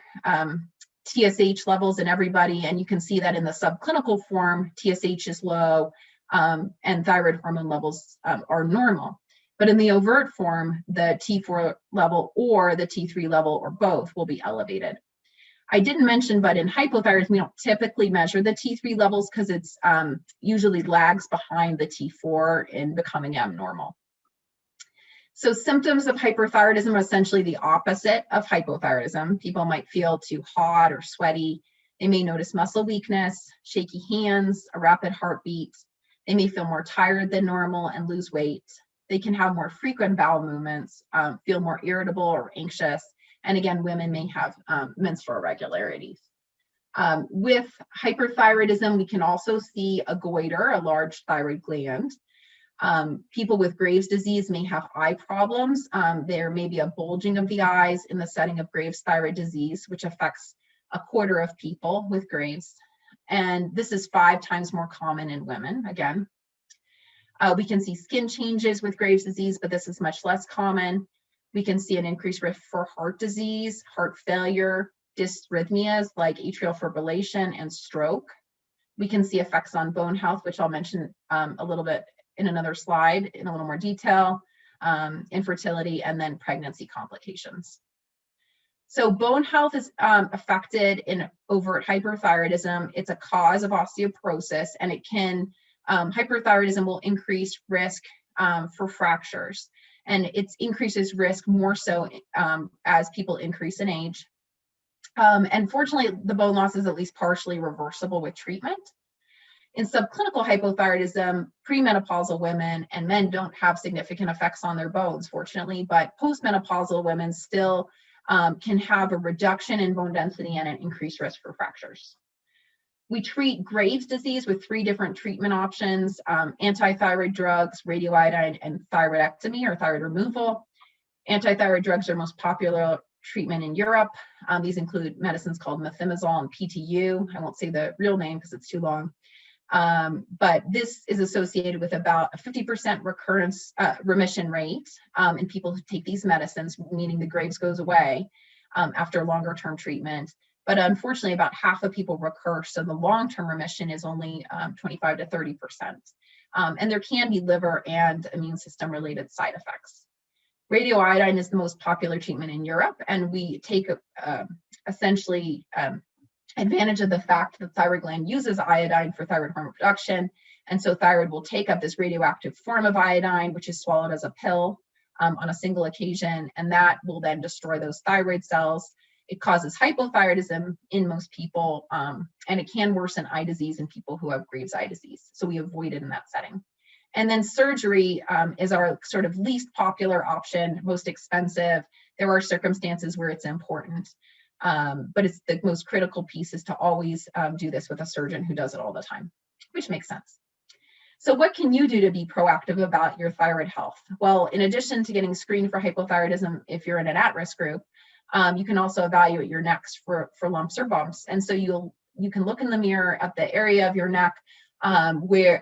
TSH levels in everybody, and you can see that in the subclinical form, TSH is low, and thyroid hormone levels are normal. But in the overt form, the T4 level or the T3 level or both will be elevated. I didn't mention, but in hypothyroidism, we don't typically measure the T3 levels because it's usually lags behind the T4 in becoming abnormal. So symptoms of hyperthyroidism are essentially the opposite of hypothyroidism. People might feel too hot or sweaty. They may notice muscle weakness, shaky hands, a rapid heartbeat. They may feel more tired than normal and lose weight. They can have more frequent bowel movements, feel more irritable or anxious. And again, women may have menstrual irregularities. With hyperthyroidism, we can also see a goiter, a large thyroid gland. People with Graves' disease may have eye problems. There may be a bulging of the eyes in the setting of Graves' thyroid disease, which affects 1/4 of people with Graves. And this is 5 times more common in women, again. We can see skin changes with Graves' disease, but this is much less common. We can see an increased risk for heart disease, heart failure, dysrhythmias like atrial fibrillation and stroke. We can see effects on bone health, which I'll mention a little bit in another slide in a little more detail, infertility, and then pregnancy complications. So bone health is affected in overt hyperthyroidism. It's a cause of osteoporosis, and it can, hyperthyroidism will increase risk for fractures. And it increases risk more so as people increase in age. And fortunately, the bone loss is at least partially reversible with treatment. In subclinical hypothyroidism, premenopausal women and men don't have significant effects on their bones, fortunately, but postmenopausal women still can have a reduction in bone density and an increased risk for fractures. We treat Graves' disease with 3 different treatment options: antithyroid drugs, radioiodine, and thyroidectomy or thyroid removal. Antithyroid drugs are most popular treatment in Europe. These include medicines called methimazole and PTU. I won't say the real name because it's too long. But this is associated with about a 50% remission rate in people who take these medicines, meaning the Graves goes away after longer term treatment. But unfortunately, about half of people recur, so the long-term remission is only 25 to 30%. And there can be liver and immune system related side effects. Radioiodine is the most popular treatment in Europe, and we take essentially advantage of the fact that the thyroid gland uses iodine for thyroid hormone production. And so thyroid will take up this radioactive form of iodine, which is swallowed as a pill on a single occasion, and that will then destroy those thyroid cells. It causes hypothyroidism in most people, and it can worsen eye disease in people who have Graves' eye disease. So we avoid it in that setting. And then surgery is our sort of least popular option, most expensive. There are circumstances where it's important, but it's the most critical piece is to always do this with a surgeon who does it all the time, which makes sense. So what can you do to be proactive about your thyroid health? Well, in addition to getting screened for hypothyroidism, if you're in an at-risk group, you can also evaluate your necks for lumps or bumps. And so you can look in the mirror at the area of your neck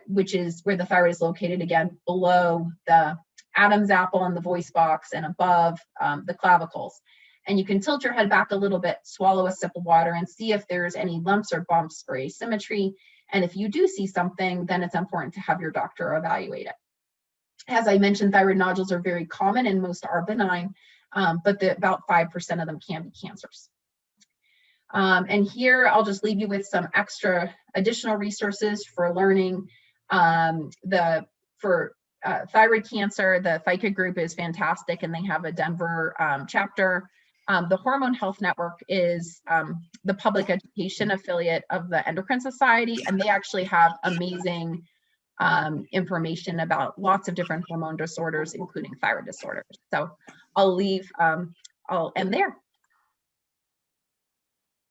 which is where the thyroid is located, again, below the Adam's apple and the voice box and above the clavicles. And you can tilt your head back a little bit, swallow a sip of water, and see if there's any lumps or bumps or asymmetry. And if you do see something, then it's important to have your doctor evaluate it. As I mentioned, thyroid nodules are very common and most are benign, but about 5% of them can be cancers. And here I'll just leave you with some extra additional resources for learning. For thyroid cancer, the FICA group is fantastic, and they have a Denver chapter. The Hormone Health Network is the public education affiliate of the Endocrine Society, and they actually have amazing information about lots of different hormone disorders, including thyroid disorders. So I'll end there.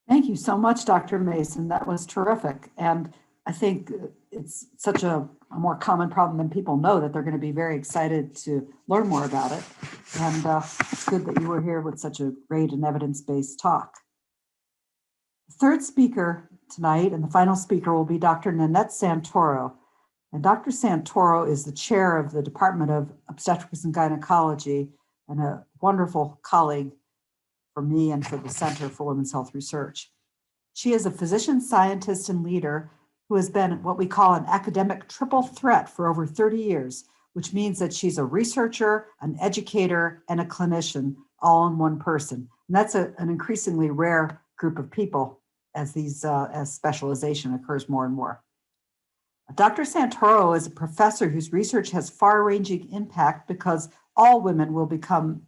Thank you so much, Dr. Mayson. That was terrific. And I think it's such a more common problem than people know that they're going to be very excited to learn more about it. And it's good that you were here with such a great and evidence-based talk. The third speaker tonight and the final speaker will be Dr. Nanette Santoro. And Dr. Santoro is the chair of the Department of Obstetrics and Gynecology and a wonderful colleague for me and for the Center for Women's Health Research. She is a physician, scientist, and leader who has been what we call an academic triple threat for over 30 years, which means that she's a researcher, an educator, and a clinician all in one person. And that's an increasingly rare group of people as specialization occurs more and more. Dr. Santoro is a professor whose research has far-ranging impact because all women will become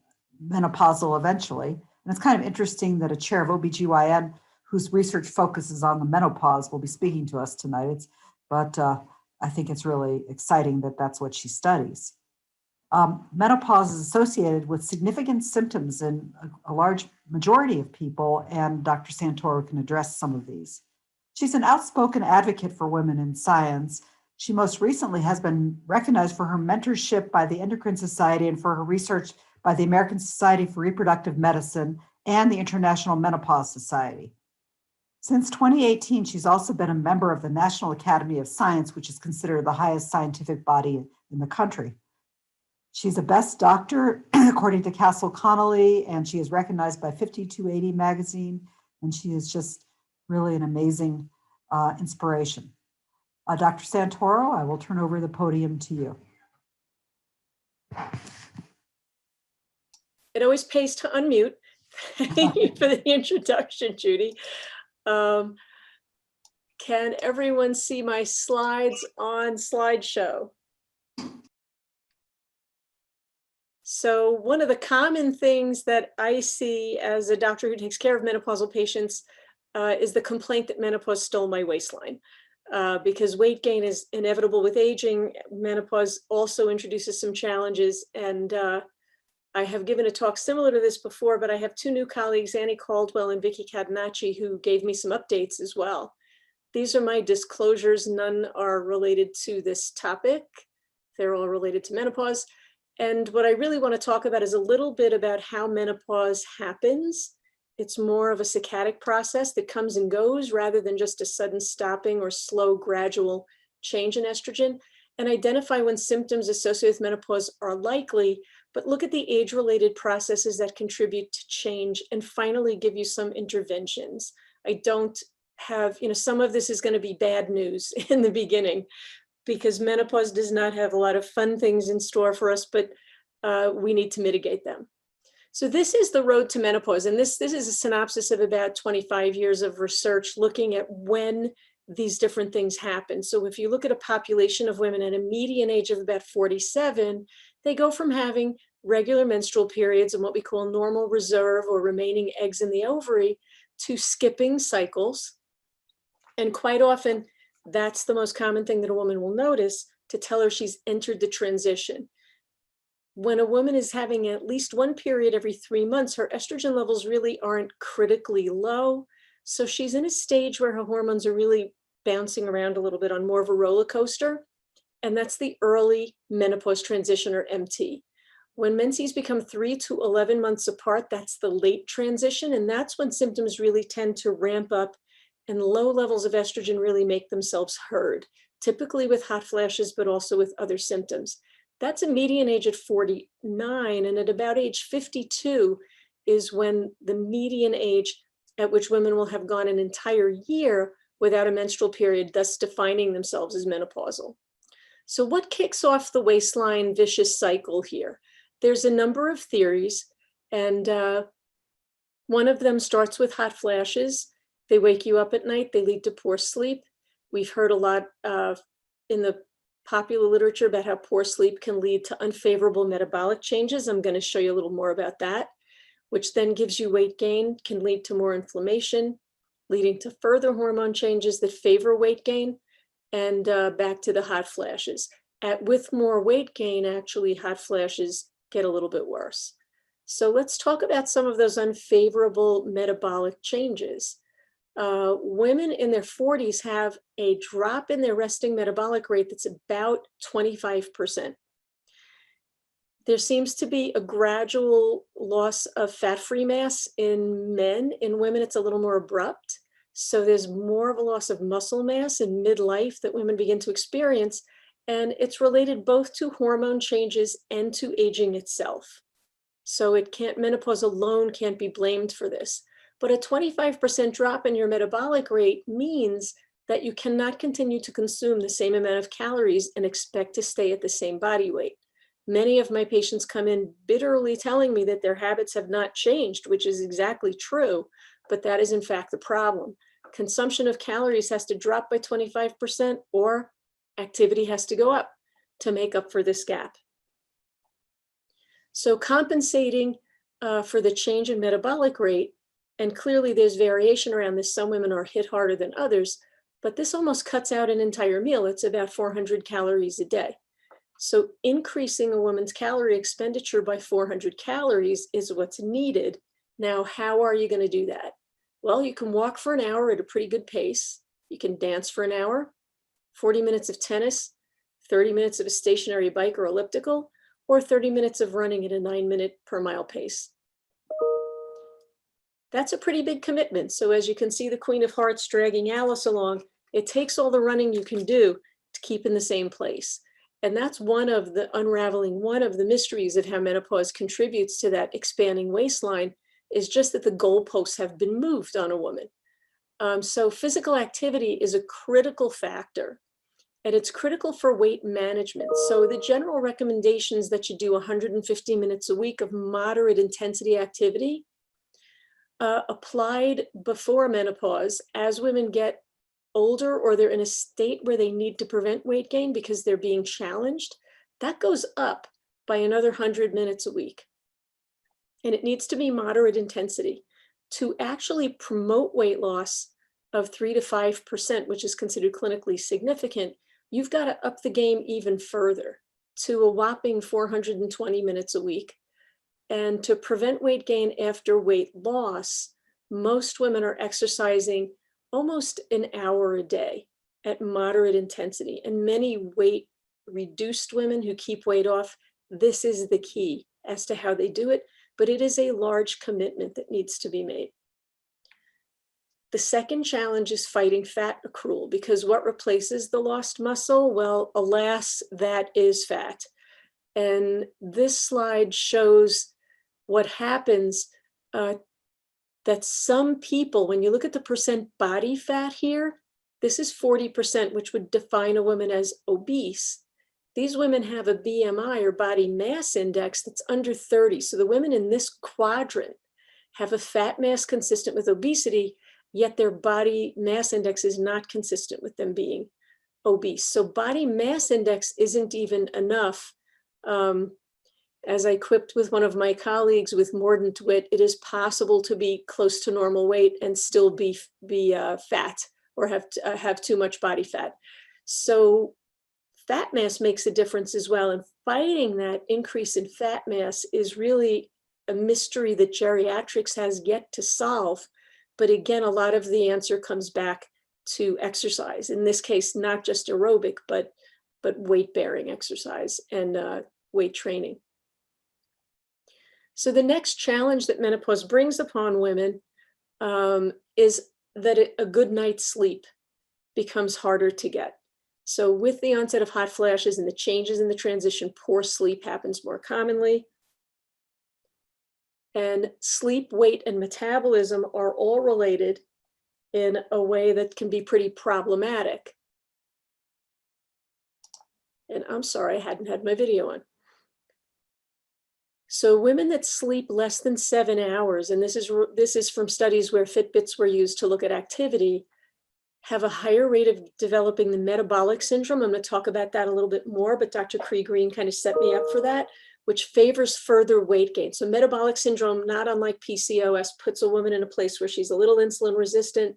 menopausal eventually. And it's kind of interesting that a chair of OBGYN whose research focuses on the menopause will be speaking to us tonight. But I think it's really exciting that that's what she studies. Menopause is associated with significant symptoms in a large majority of people, and Dr. Santoro can address some of these. She's an outspoken advocate for women in science. She most recently has been recognized for her mentorship by the Endocrine Society and for her research by the American Society for Reproductive Medicine and the International Menopause Society. Since 2018, she's also been a member of the National Academy of Science, which is considered the highest scientific body in the country. She's a best doctor, according to Castle Connolly, and she is recognized by 5280 magazine, and she is just really an amazing inspiration. Dr. Santoro, I will turn over the podium to you. It always pays to unmute. Thank you for the introduction, Judy. Can everyone see my slides on slideshow? So one of the common things that I see as a doctor who takes care of menopausal patients is the complaint that menopause stole my waistline. Because weight gain is inevitable with aging. Menopause also introduces some challenges, and I have given a talk similar to this before, but I have two new colleagues, Annie Caldwell and Vicky Catenacci, who gave me some updates as well. These are my disclosures. None are related to this topic. They're all related to menopause. And what I really want to talk about is a little bit about how menopause happens. It's more of a saccadic process that comes and goes rather than just a sudden stopping or slow gradual change in estrogen, and identify when symptoms associated with menopause are likely, but look at the age-related processes that contribute to change, and finally give you some interventions. I don't have, some of this is going to be bad news in the beginning because menopause does not have a lot of fun things in store for us, but we need to mitigate them. So this is the road to menopause, and this is a synopsis of about 25 years of research looking at when these different things happen. So if you look at a population of women at a median age of about 47, they go from having regular menstrual periods and what we call normal reserve or remaining eggs in the ovary to skipping cycles. And quite often, that's the most common thing that a woman will notice to tell her she's entered the transition. When a woman is having at least one period every 3 months, her estrogen levels really aren't critically low. So she's in a stage where her hormones are really bouncing around a little bit on more of a roller coaster. and that's the early menopause transition, or MT. When menses become 3 to 11 months apart, that's the late transition, and that's when symptoms really tend to ramp up and low levels of estrogen really make themselves heard, typically with hot flashes, but also with other symptoms. That's a median age at 49, and at about age 52 is when the median age at which women will have gone an entire year without a menstrual period, thus defining themselves as menopausal. So what kicks off the waistline vicious cycle here? There's a number of theories, and one of them starts with hot flashes. They wake you up at night, they lead to poor sleep. We've heard a lot in the popular literature about how poor sleep can lead to unfavorable metabolic changes. I'm going to show you a little more about that, which then gives you weight gain, can lead to more inflammation, leading to further hormone changes that favor weight gain, and back to the hot flashes. With more weight gain, actually, hot flashes get a little bit worse. So let's talk about some of those unfavorable metabolic changes. Women in their 40s have a drop in their resting metabolic rate that's about 25%. There seems to be a gradual loss of fat-free mass in men. In women, it's a little more abrupt. So there's more of a loss of muscle mass in midlife that women begin to experience. And it's related both to hormone changes and to aging itself. So menopause alone can't be blamed for this. But a 25% drop in your metabolic rate means that you cannot continue to consume the same amount of calories and expect to stay at the same body weight. Many of my patients come in bitterly telling me that their habits have not changed, which is exactly true, but that is in fact the problem. Consumption of calories has to drop by 25%, or activity has to go up to make up for this gap. So compensating for the change in metabolic rate, and clearly there's variation around this, some women are hit harder than others, but this almost cuts out an entire meal. It's about 400 calories a day. So increasing a woman's calorie expenditure by 400 calories is what's needed. Now, how are you going to do that? Well, you can walk for an hour at a pretty good pace. You can dance for an hour, 40 minutes of tennis, 30 minutes of a stationary bike or elliptical, or 30 minutes of running at a 9-minute per mile pace. That's a pretty big commitment. So as you can see, the Queen of Hearts dragging Alice along, it takes all the running you can do to keep in the same place. And that's one of the mysteries of how menopause contributes to that expanding waistline, is just that the goalposts have been moved on a woman. So physical activity is a critical factor, and it's critical for weight management. So the general recommendation is that you do 150 minutes a week of moderate intensity activity, applied before menopause. As women get older, or they're in a state where they need to prevent weight gain because they're being challenged, that goes up by another 100 minutes a week. And it needs to be moderate intensity. To actually promote weight loss of 3 to 5%, which is considered clinically significant, you've got to up the game even further to a whopping 420 minutes a week. And to prevent weight gain after weight loss, most women are exercising almost an hour a day at moderate intensity. And many weight reduced women who keep weight off, this is the key as to how they do it, but it is a large commitment that needs to be made. The second challenge is fighting fat accrual, because what replaces the lost muscle? Well, alas, that is fat. And this slide shows what happens, that some people, when you look at the percent body fat here, this is 40%, which would define a woman as obese. These women have a BMI, or body mass index, that's under 30. So the women in this quadrant have a fat mass consistent with obesity, yet their body mass index is not consistent with them being obese. So body mass index isn't even enough. As I quipped with one of my colleagues with mordant wit, it is possible to be close to normal weight and still be fat, or have too much body fat. So fat mass makes a difference as well. And fighting that increase in fat mass is really a mystery that geriatrics has yet to solve. But again, a lot of the answer comes back to exercise. In this case, not just aerobic, but but weight-bearing exercise and weight training. So the next challenge that menopause brings upon women is that a good night's sleep becomes harder to get. So with the onset of hot flashes and the changes in the transition, poor sleep happens more commonly. And sleep, weight, and metabolism are all related in a way that can be pretty problematic. And I'm sorry, I hadn't had my video on. So women that sleep less than 7 hours, and this is from studies where Fitbits were used to look at activity, have a higher rate of developing the metabolic syndrome. I'm going to talk about that a little bit more, but Dr. Cree-Green kind of set me up for that, which favors further weight gain. So metabolic syndrome, not unlike PCOS, puts a woman in a place where she's a little insulin resistant,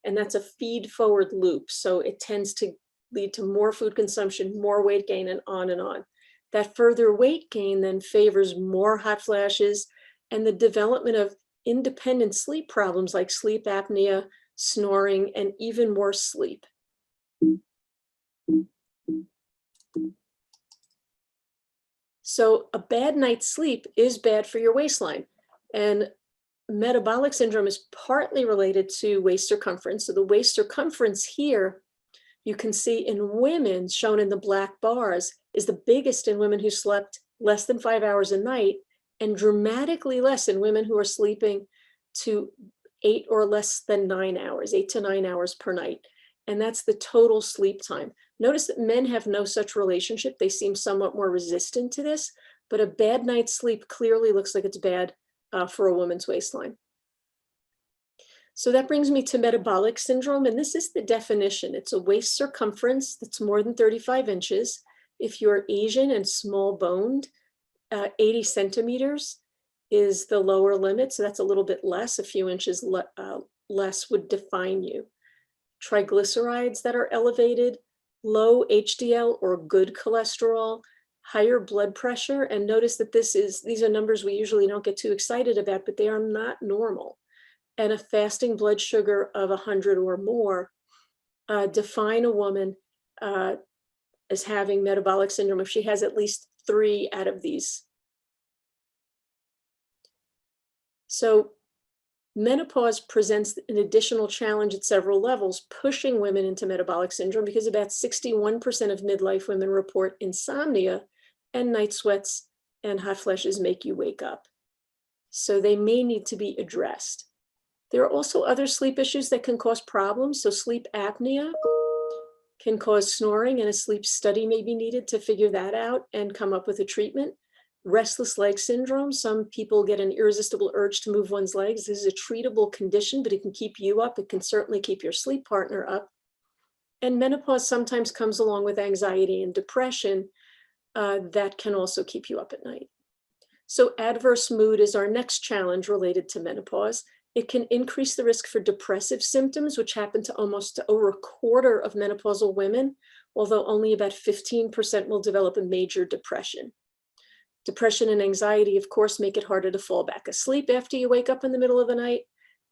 and that's a feed forward loop. So it tends to lead to more food consumption, more weight gain, and on and on. That further weight gain then favors more hot flashes and the development of independent sleep problems like sleep apnea, snoring, and even more sleep. So a bad night's sleep is bad for your waistline. And metabolic syndrome is partly related to waist circumference. So the waist circumference here, you can see in women, shown in the black bars, is the biggest in women who slept less than 5 hours a night, and dramatically less in women who are sleeping to 8 or less than 9 hours, 8 to 9 hours per night. And that's the total sleep time. Notice that men have no such relationship. They seem somewhat more resistant to this, but a bad night's sleep clearly looks like it's bad for a woman's waistline. So that brings me to metabolic syndrome, and this is the definition. It's a waist circumference that's more than 35 inches. If you're Asian and small boned, 80 centimeters is the lower limit. So that's a little bit less, a few inches less would define you. Triglycerides that are elevated, low HDL or good cholesterol, higher blood pressure. And notice that these are numbers we usually don't get too excited about, but they are not normal. And a fasting blood sugar of 100 or more define a woman as having metabolic syndrome if she has at least 3 out of these. So menopause presents an additional challenge at several levels, pushing women into metabolic syndrome because about 61% of midlife women report insomnia, and night sweats and hot flashes make you wake up. So they may need to be addressed. There are also other sleep issues that can cause problems. So sleep apnea can cause snoring, and a sleep study may be needed to figure that out and come up with a treatment. Restless leg syndrome, some people get an irresistible urge to move one's legs. This is a treatable condition, but it can keep you up. It can certainly keep your sleep partner up. And menopause sometimes comes along with anxiety and depression that can also keep you up at night. So adverse mood is our next challenge related to menopause. It can increase the risk for depressive symptoms, which happen to almost over a quarter of menopausal women, although only about 15% will develop a major depression. Depression and anxiety, of course, make it harder to fall back asleep after you wake up in the middle of the night.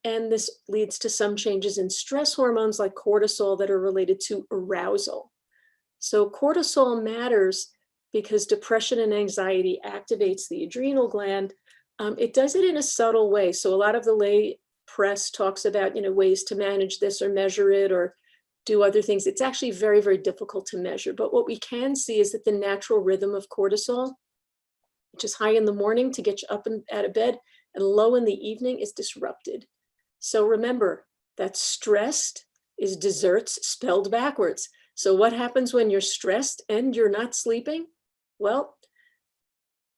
And this leads to some changes in stress hormones like cortisol that are related to arousal. So cortisol matters because depression and anxiety activates the adrenal gland. It does it in a subtle way. So a lot of the lay press talks about, ways to manage this or measure it or do other things. It's actually very, very difficult to measure. But what we can see is that the natural rhythm of cortisol, which is high in the morning to get you up and out of bed and low in the evening, is disrupted. So remember that stressed is desserts spelled backwards. So what happens when you're stressed and you're not sleeping? Well,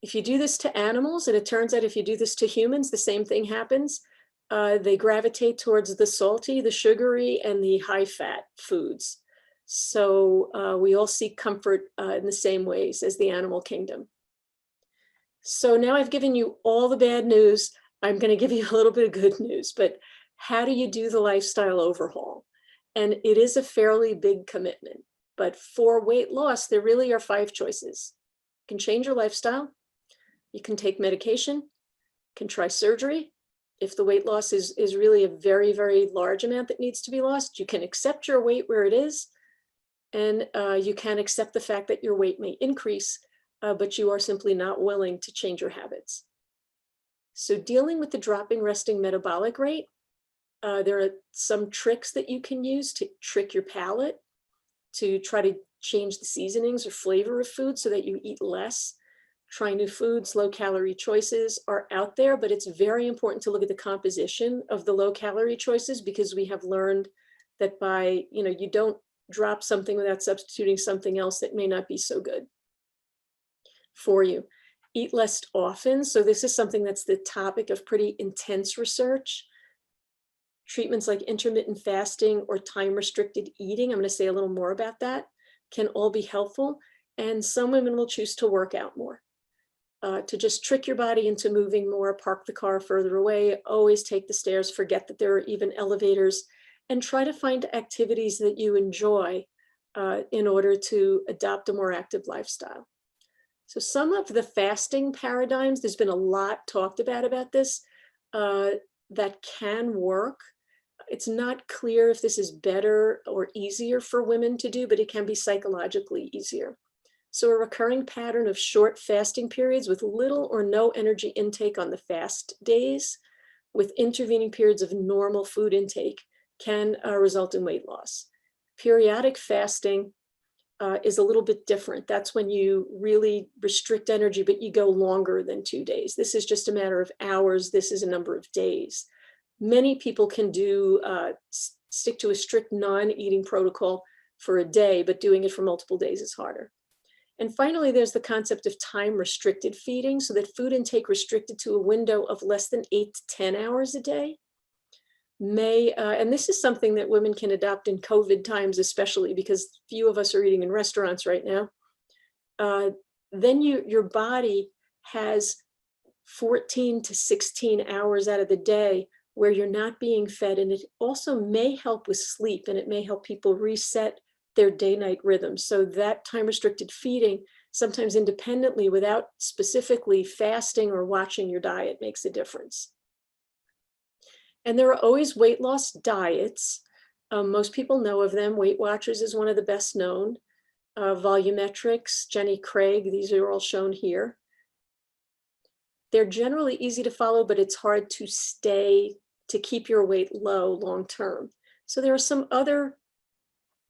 if you do this to animals, and it turns out if you do this to humans, the same thing happens. They gravitate towards the salty, the sugary, and the high-fat foods. So we all seek comfort in the same ways as the animal kingdom. So now I've given you all the bad news. I'm going to give you a little bit of good news, but how do you do the lifestyle overhaul? And it is a fairly big commitment, but for weight loss, there really are 5 choices. You can change your lifestyle. You can take medication, can try surgery. If the weight loss is really a very, very large amount that needs to be lost, you can accept your weight where it is And you can accept the fact that your weight may increase, but you are simply not willing to change your habits. So dealing with the dropping resting metabolic rate, there are some tricks that you can use to trick your palate, to try to change the seasonings or flavor of food so that you eat less. Try new foods, low calorie choices are out there, but it's very important to look at the composition of the low calorie choices, because we have learned that by, you don't drop something without substituting something else that may not be so good for you. Eat less often. So this is something that's the topic of pretty intense research. Treatments like intermittent fasting or time-restricted eating, I'm going to say a little more about that, can all be helpful. And some women will choose to work out more, to just trick your body into moving more, park the car further away, always take the stairs, forget that there are even elevators, and try to find activities that you enjoy in order to adopt a more active lifestyle. So some of the fasting paradigms, there's been a lot talked about this, that can work. It's not clear if this is better or easier for women to do, but it can be psychologically easier. So a recurring pattern of short fasting periods with little or no energy intake on the fast days, with intervening periods of normal food intake, can result in weight loss. Periodic fasting is a little bit different. That's when you really restrict energy, but you go longer than 2 days. This is just a matter of hours. This is a number of days. Many people can do stick to a strict non-eating protocol for a day, but doing it for multiple days is harder. And finally, there's the concept of time-restricted feeding, so that food intake restricted to a window of less than 8 to 10 hours a day may, and this is something that women can adopt in COVID times, especially because few of us are eating in restaurants right now. Then your body has 14 to 16 hours out of the day where you're not being fed. And it also may help with sleep, and it may help people reset their day-night rhythm. So that time-restricted feeding, sometimes independently without specifically fasting or watching your diet, makes a difference. And there are always weight loss diets. Most people know of them. Weight Watchers is one of the best known. Volumetrics, Jenny Craig, these are all shown here. They're generally easy to follow, but it's hard to keep your weight low long-term. So there are some other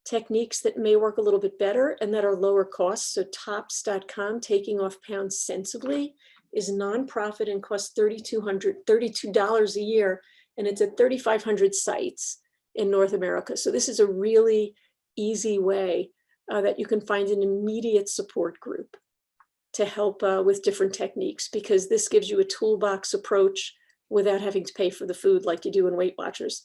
techniques that may work a little bit better and that are lower cost. So tops.com, Taking Off Pounds Sensibly, is nonprofit and costs $32 a year. And it's at 3,500 sites in North America. So this is a really easy way that you can find an immediate support group to help with different techniques, because this gives you a toolbox approach without having to pay for the food like you do in Weight Watchers.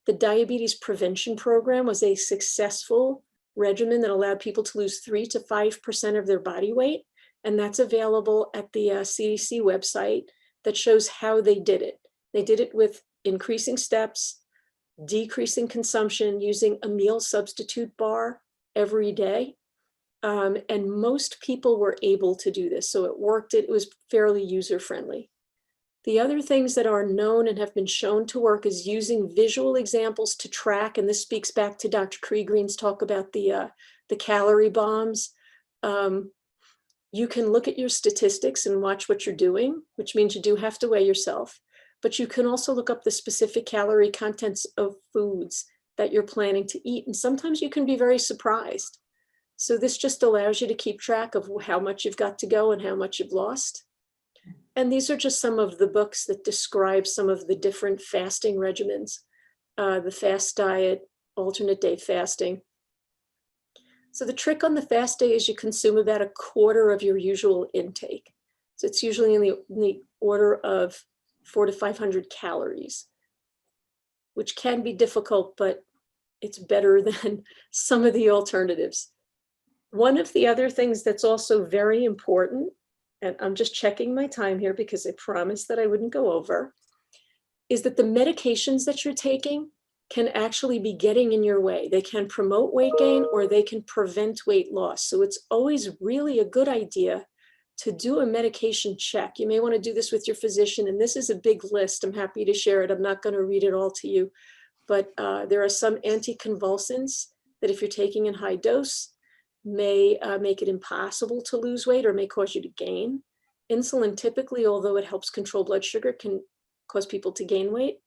The diabetes prevention program was a successful regimen that allowed people to lose 3 to 5% of their body weight. And that's available at the CDC website that shows how they did it. They did it with increasing steps, decreasing consumption, using a meal substitute bar every day. And most people were able to do this. So it worked. It was fairly user-friendly. The other things that are known and have been shown to work is using visual examples to track. And this speaks back to Dr. Cree-Green's talk about the calorie bombs. You can look at your statistics and watch what you're doing, which means you do have to weigh yourself. But you can also look up the specific calorie contents of foods that you're planning to eat. And sometimes you can be very surprised. So this just allows you to keep track of how much you've got to go and how much you've lost. And these are just some of the books that describe some of the different fasting regimens, the fast diet, alternate day fasting. So the trick on the fast day is you consume about 1/4 of your usual intake. So it's usually in the order of 400 to 500 calories, which can be difficult, but it's better than some of the alternatives. One of the other things that's also very important, and I'm just checking my time here because I promised that I wouldn't go over, is that the medications that you're taking can actually be getting in your way. They can promote weight gain or they can prevent weight loss. So it's always really a good idea to do a medication check. You may want to do this with your physician, and this is a big list. I'm happy to share it. I'm not going to read it all to you, but there are some anticonvulsants that if you're taking in high dose may make it impossible to lose weight or may cause you to gain. Insulin typically, although it helps control blood sugar, can cause people to gain weight.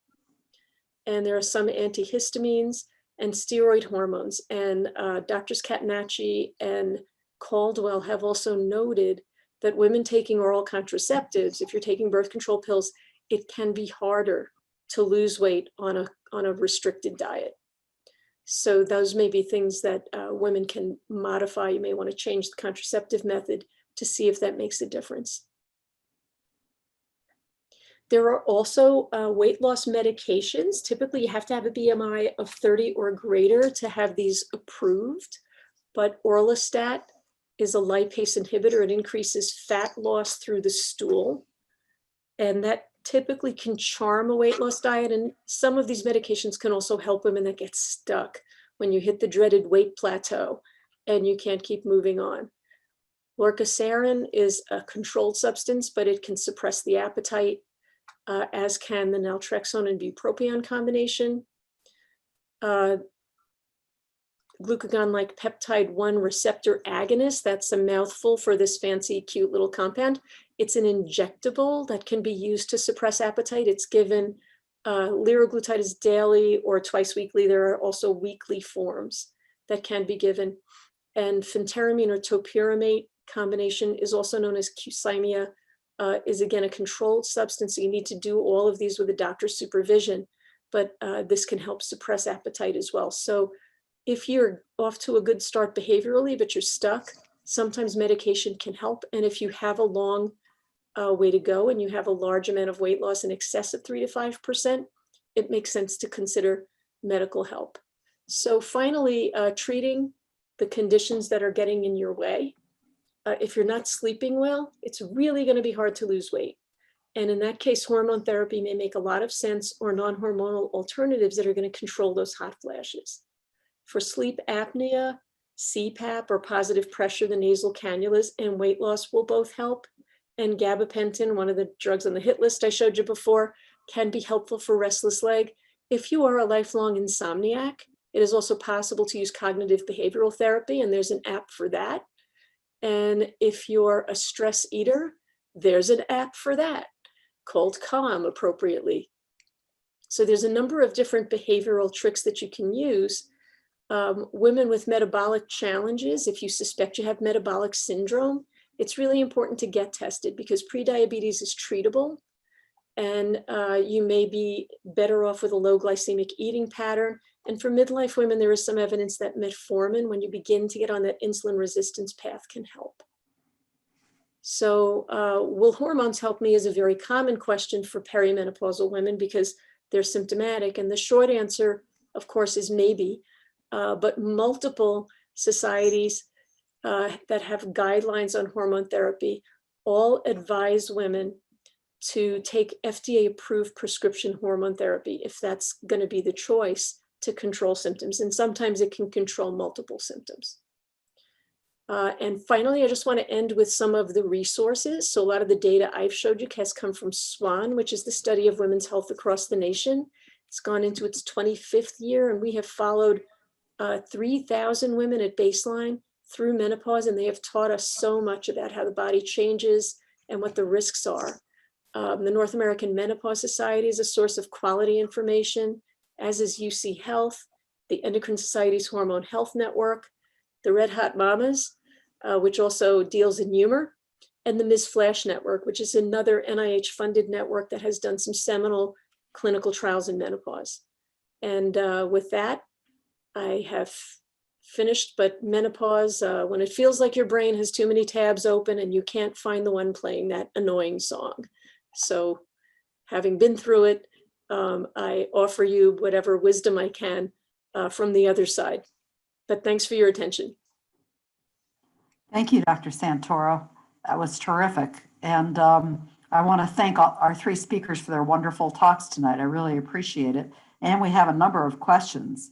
And there are some antihistamines and steroid hormones. And Drs. Catenacci and Caldwell have also noted that women taking oral contraceptives, if you're taking birth control pills, it can be harder to lose weight on a restricted diet. So those may be things that women can modify. You may want to change the contraceptive method to see if that makes a difference. There are also weight loss medications. Typically, you have to have a BMI of 30 or greater to have these approved, but orlistat is a lipase inhibitor. It increases fat loss through the stool, and that typically can charm a weight loss diet. And some of these medications can also help women that get stuck when you hit the dreaded weight plateau and you can't keep moving on. Lorcaserin is a controlled substance, but it can suppress the appetite, as can the naltrexone and bupropion combination. Glucagon-like peptide 1 receptor agonist, that's a mouthful for this fancy, cute little compound. It's an injectable that can be used to suppress appetite. It's given liraglutide is daily or twice weekly. There are also weekly forms that can be given. And phentermine or topiramate combination is also known as Qsymia, is again a controlled substance. So you need to do all of these with a doctor's supervision, but this can help suppress appetite as well. So if you're off to a good start behaviorally, but you're stuck, sometimes medication can help. And if you have a long way to go and you have a large amount of weight loss in excess of 3 to 5%, it makes sense to consider medical help. So finally, treating the conditions that are getting in your way. If you're not sleeping well, it's really going to be hard to lose weight. And in that case, hormone therapy may make a lot of sense, or non-hormonal alternatives that are going to control those hot flashes. For sleep apnea, CPAP or positive pressure, the nasal cannulas, and weight loss will both help. And gabapentin, one of the drugs on the hit list I showed you before, can be helpful for restless leg. If you are a lifelong insomniac, it is also possible to use cognitive behavioral therapy, and there's an app for that. And if you're a stress eater, there's an app for that called Calm appropriately. So there's a number of different behavioral tricks that you can use. Women with metabolic challenges, if you suspect you have metabolic syndrome, it's really important to get tested because prediabetes is treatable, and you may be better off with a low glycemic eating pattern. And for midlife women, there is some evidence that metformin, when you begin to get on that insulin resistance path, can help. So will hormones help me is a very common question for perimenopausal women because they're symptomatic. And the short answer, of course, is maybe. But multiple societies that have guidelines on hormone therapy all advise women to take FDA-approved prescription hormone therapy if that's going to be the choice to control symptoms. And sometimes it can control multiple symptoms. And finally, I just want to end with some of the resources. So a lot of the data I've showed you has come from SWAN, which is the study of women's health across the nation. It's gone into its 25th year, and we have followed 3,000 women at baseline through menopause, and they have taught us so much about how the body changes and what the risks are. The North American Menopause Society is a source of quality information, as is UC Health, the Endocrine Society's Hormone Health Network, the Red Hot Mamas, which also deals in humor, and the Ms. Flash Network, which is another NIH-funded network that has done some seminal clinical trials in menopause. And with that, I have finished, but menopause, when it feels like your brain has too many tabs open and you can't find the one playing that annoying song. So having been through it, I offer you whatever wisdom I can from the other side. But thanks for your attention. Thank you, Dr. Santoro. That was terrific. And I want to thank our three speakers for their wonderful talks tonight. I really appreciate it. And we have a number of questions.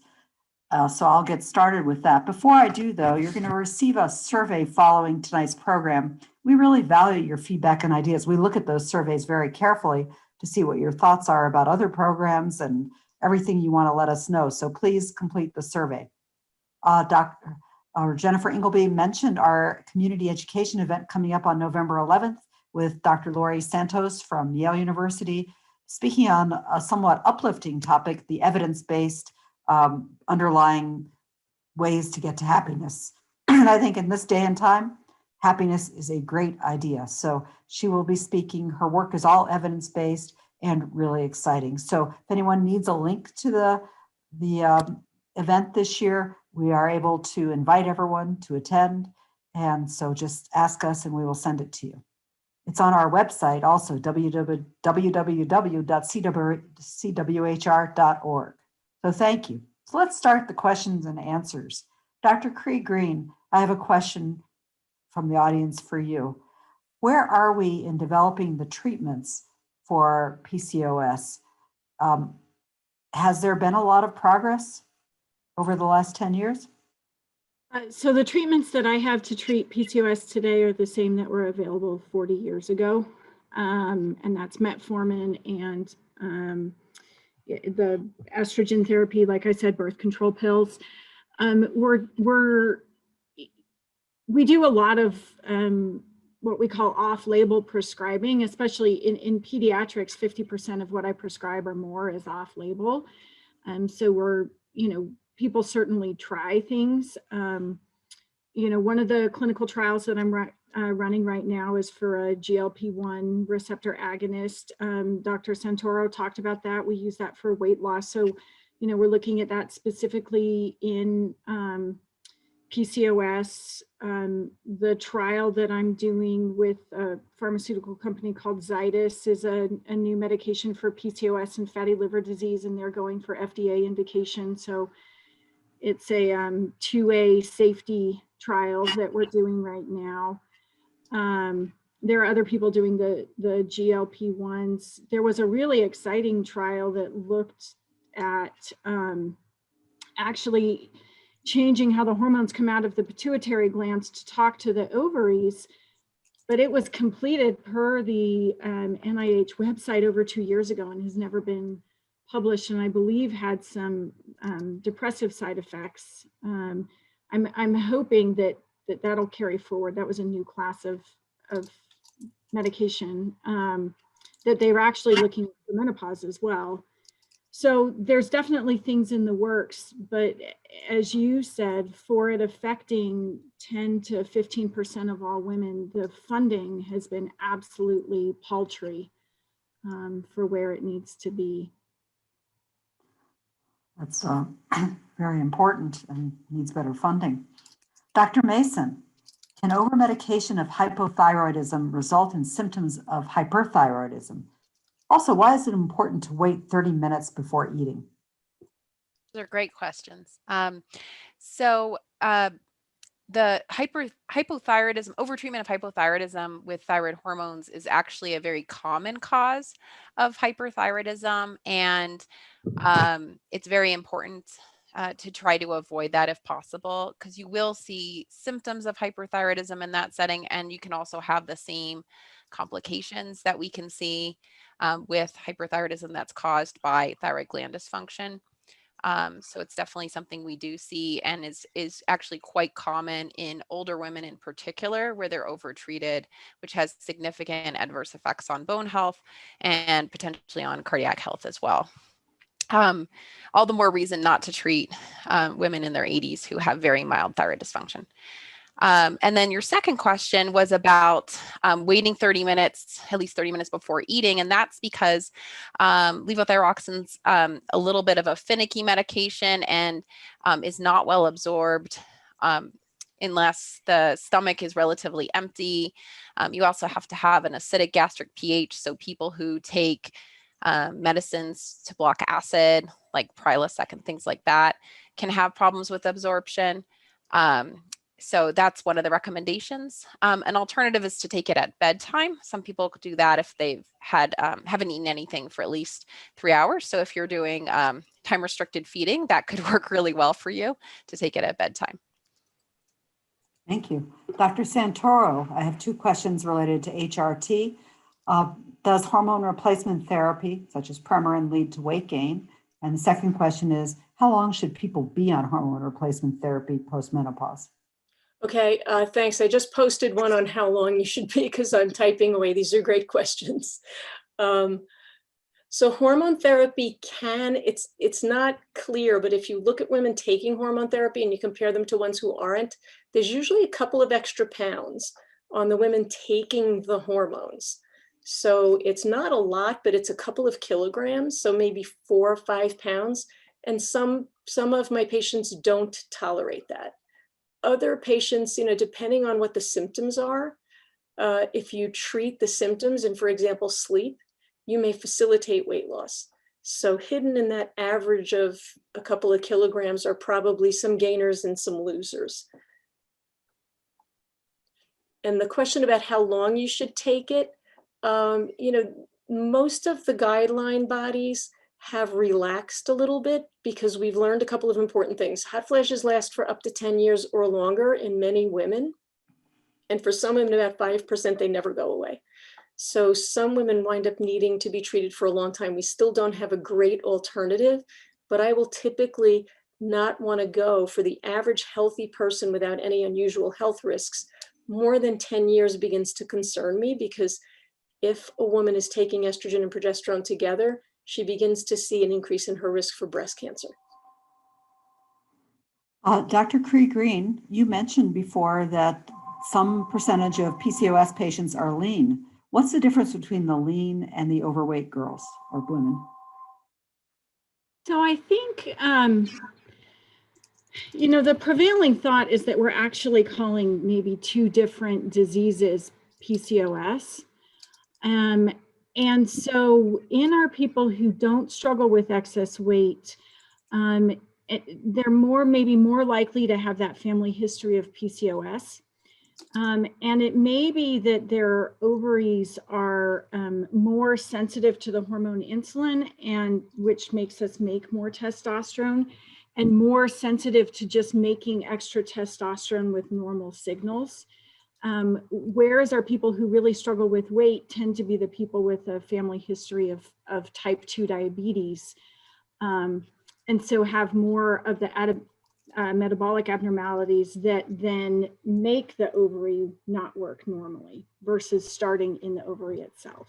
So I'll get started with that. Before I do, though, you're going to receive a survey following tonight's program. We really value your feedback and ideas. We look at those surveys very carefully to see what your thoughts are about other programs and everything you want to let us know. So please complete the survey. Jennifer Ingleby mentioned our community education event coming up on November 11th with Dr. Lori Santos from Yale University, speaking on a somewhat uplifting topic, the evidence-based underlying ways to get to happiness. And I think in this day and time, happiness is a great idea. So she will be speaking. Her work is all evidence-based and really exciting. So if anyone needs a link to the event this year, we are able to invite everyone to attend. And so just ask us and we will send it to you. It's on our website also, www.cwhr.org. So thank you. So let's start the questions and answers. Dr. Cree-Green, I have a question from the audience for you. Where are we in developing the treatments for PCOS? Has there been a lot of progress over the last 10 years? So the treatments that I have to treat PCOS today are the same that were available 40 years ago. And that's metformin and the estrogen therapy, like I said, birth control pills. We do a lot of what we call off-label prescribing, especially in pediatrics. 50% of what I prescribe or more is off-label. So people certainly try things. One of the clinical trials that I'm running right now is for a GLP-1 receptor agonist. Dr. Santoro talked about that. We use that for weight loss. So, we're looking at that specifically in PCOS. The trial that I'm doing with a pharmaceutical company called Zydus is a new medication for PCOS and fatty liver disease, and they're going for FDA indication. So it's a 2A safety trial that we're doing right now. There are other people doing the GLP-1s. There was a really exciting trial that looked at actually changing how the hormones come out of the pituitary glands to talk to the ovaries, but it was completed per the NIH website over 2 years ago and has never been published, and I believe had some depressive side effects. I'm hoping that'll carry forward. That was a new class of medication that they were actually looking for menopause as well. So there's definitely things in the works, but as you said, for it affecting 10 to 15% of all women, the funding has been absolutely paltry for where it needs to be. That's very important and needs better funding. Dr. Mayson, can overmedication of hypothyroidism result in symptoms of hyperthyroidism? Also, why is it important to wait 30 minutes before eating? Those are great questions. The hypothyroidism, overtreatment of hypothyroidism with thyroid hormones is actually a very common cause of hyperthyroidism, and it's very important to try to avoid that if possible, because you will see symptoms of hyperthyroidism in that setting, and you can also have the same complications that we can see with hyperthyroidism that's caused by thyroid gland dysfunction. So it's definitely something we do see, and is actually quite common in older women in particular, where they're overtreated, which has significant adverse effects on bone health and potentially on cardiac health as well. All the more reason not to treat women in their 80s who have very mild thyroid dysfunction. And then your second question was about waiting 30 minutes, at least 30 minutes before eating. And that's because levothyroxine's a little bit of a finicky medication and is not well absorbed unless the stomach is relatively empty. You also have to have an acidic gastric pH. So people who take medicines to block acid, like Prilosec and things like that, can have problems with absorption. So that's one of the recommendations. An alternative is to take it at bedtime. Some people could do that if they've had haven't eaten anything for at least 3 hours. So if you're doing time restricted feeding, that could work really well for you to take it at bedtime. Thank you. Dr. Santoro, I have 2 questions related to HRT. Does hormone replacement therapy, such as Premarin, lead to weight gain? And the second question is, how long should people be on hormone replacement therapy post-menopause? Okay, thanks. I just posted one on how long you should be because I'm typing away. These are great questions. So hormone therapy it's not clear, but if you look at women taking hormone therapy and you compare them to ones who aren't, there's usually a couple of extra pounds on the women taking the hormones. So it's not a lot, but it's a couple of kilograms, so maybe 4 or 5 pounds. And some of my patients don't tolerate that. Other patients, depending on what the symptoms are, if you treat the symptoms and, for example, sleep, you may facilitate weight loss. So hidden in that average of a couple of kilograms are probably some gainers and some losers. And the question about how long you should take it, most of the guideline bodies have relaxed a little bit because we've learned a couple of important things. Hot flashes last for up to 10 years or longer in many women. And for some women, about 5%, they never go away. So some women wind up needing to be treated for a long time. We still don't have a great alternative, but I will typically not want to go for the average healthy person without any unusual health risks. More than 10 years begins to concern me because if a woman is taking estrogen and progesterone together, she begins to see an increase in her risk for breast cancer. Dr. Cree-Green, you mentioned before that some percentage of PCOS patients are lean. What's the difference between the lean and the overweight girls or women? So I think, the prevailing thought is that we're actually calling maybe two different diseases PCOS. And so in our people who don't struggle with excess weight, they're maybe more likely to have that family history of PCOS. And it may be that their ovaries are more sensitive to the hormone insulin, and which makes us make more testosterone, and more sensitive to just making extra testosterone with normal signals. Whereas our people who really struggle with weight tend to be the people with a family history of type 2 diabetes, and so have more of the metabolic abnormalities that then make the ovary not work normally versus starting in the ovary itself.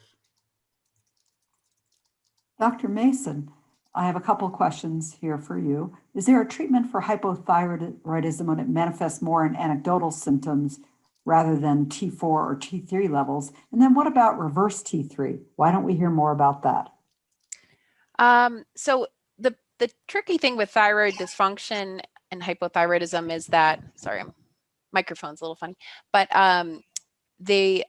Dr. Mayson, I have a couple of questions here for you. Is there a treatment for hypothyroidism when it manifests more in anecdotal symptoms rather than T4 or T3 levels? And then what about reverse T3? Why don't we hear more about that? So the tricky thing with thyroid dysfunction and hypothyroidism is that, sorry, microphone's a little funny, but the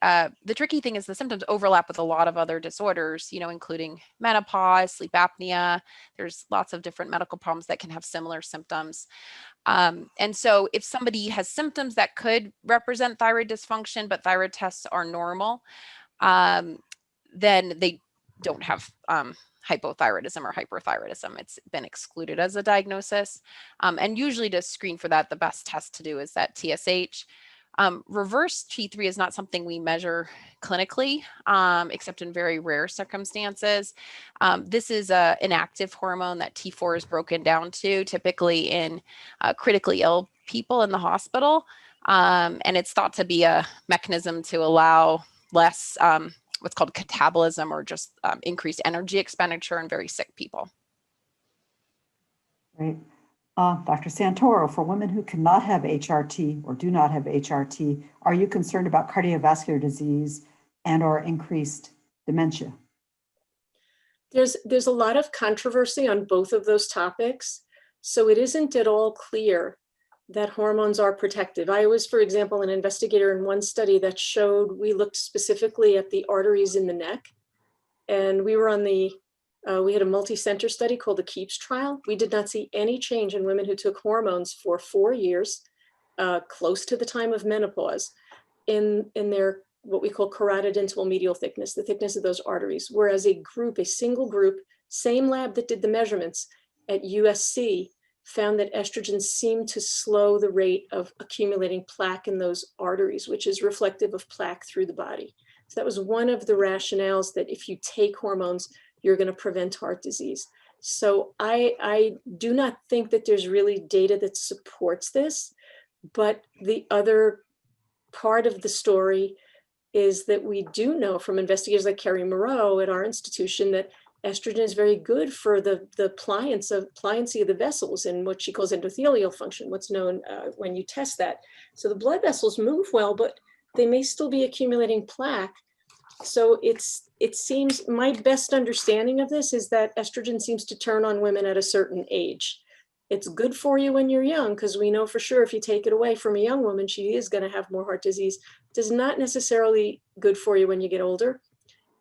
tricky thing is the symptoms overlap with a lot of other disorders, including menopause, sleep apnea. There's lots of different medical problems that can have similar symptoms. And so if somebody has symptoms that could represent thyroid dysfunction, but thyroid tests are normal, then they don't have hypothyroidism or hyperthyroidism. It's been excluded as a diagnosis. And usually to screen for that, the best test to do is that TSH. Reverse T3 is not something we measure clinically, except in very rare circumstances. This is an inactive hormone that T4 is broken down to, typically in critically ill people in the hospital. And it's thought to be a mechanism to allow less what's called catabolism, or just increased energy expenditure in very sick people. Great. Dr. Santoro, for women who cannot have HRT or do not have HRT, are you concerned about cardiovascular disease and or increased dementia? There's a lot of controversy on both of those topics. So it isn't at all clear that hormones are protective. I was, for example, an investigator in one study that showed, we looked specifically at the arteries in the neck, and we were on we had a multi-center study called the KEEPS trial. We did not see any change in women who took hormones for 4 years, close to the time of menopause, in their what we call carotid intermedial thickness, the thickness of those arteries. Whereas a single group, same lab that did the measurements at USC, found that estrogen seemed to slow the rate of accumulating plaque in those arteries, which is reflective of plaque through the body. So that was one of the rationales that if you take hormones, you're going to prevent heart disease. So I do not think that there's really data that supports this, but the other part of the story is that we do know from investigators like Kerry Moreau at our institution that estrogen is very good for the pliancy of the vessels and what she calls endothelial function, what's known when you test that. So the blood vessels move well, but they may still be accumulating plaque. So it seems, my best understanding of this is that estrogen seems to turn on women at a certain age. It's good for you when you're young, because we know for sure if you take it away from a young woman, she is going to have more heart disease. It is not necessarily good for you when you get older.